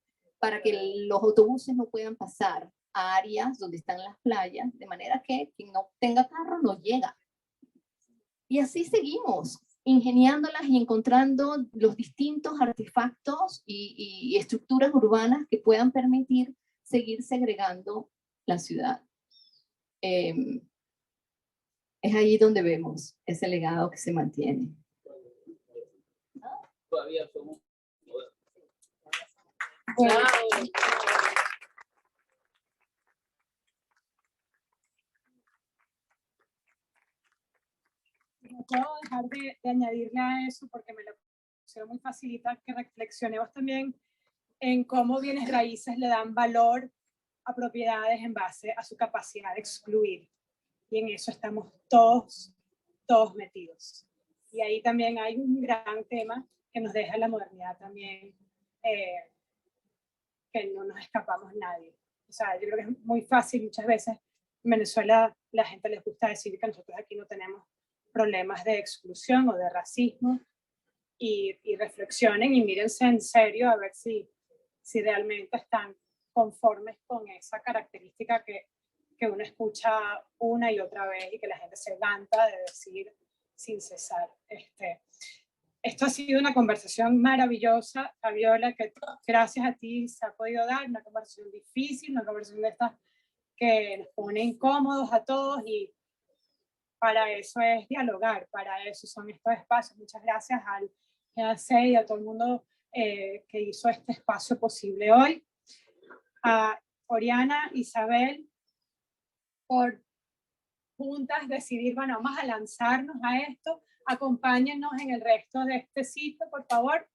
Speaker 4: para que los autobuses no puedan pasar a áreas donde están las playas, de manera que quien no tenga carro no llega. Y así seguimos, ingeniándolas y encontrando los distintos artefactos y estructuras urbanas que puedan permitir seguir segregando la ciudad. Es ahí donde vemos ese legado que se mantiene.
Speaker 18: Todavía somos...
Speaker 4: Bueno.
Speaker 5: No puedo dejar de añadirle a eso porque me lo pusieron muy facilita que reflexionemos también en cómo bienes raíces le dan valor a propiedades en base a su capacidad de excluir. Y en eso estamos todos metidos. Y ahí también hay un gran tema que nos deja la modernidad también, que no nos escapamos nadie. O sea, yo creo que es muy fácil muchas veces. En Venezuela la gente les gusta decir que nosotros aquí no tenemos problemas de exclusión o de racismo. Y reflexionen y mírense en serio a ver si realmente están conformes con esa característica que uno escucha una y otra vez y que la gente se levanta de decir sin cesar. Esto ha sido una conversación maravillosa, Fabiola, que gracias a ti se ha podido dar, una conversación difícil, una conversación de estas que nos pone incómodos a todos, y para eso es dialogar, para eso son estos espacios. Muchas gracias al GAC y a todo el mundo que hizo este espacio posible hoy. A Oriana, Isabel, por juntas decidir, bueno, vamos a lanzarnos a esto. Acompáñennos en el resto de este sitio, por favor.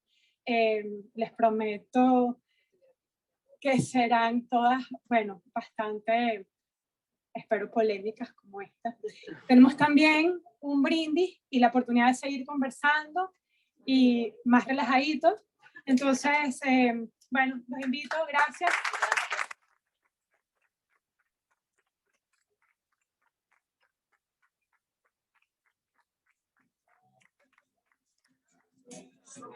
Speaker 5: Les prometo que serán todas, bueno, bastante, espero, polémicas como esta. Tenemos también un brindis y la oportunidad de seguir conversando y más relajaditos. Entonces, bueno, los invito, gracias.
Speaker 6: Yo,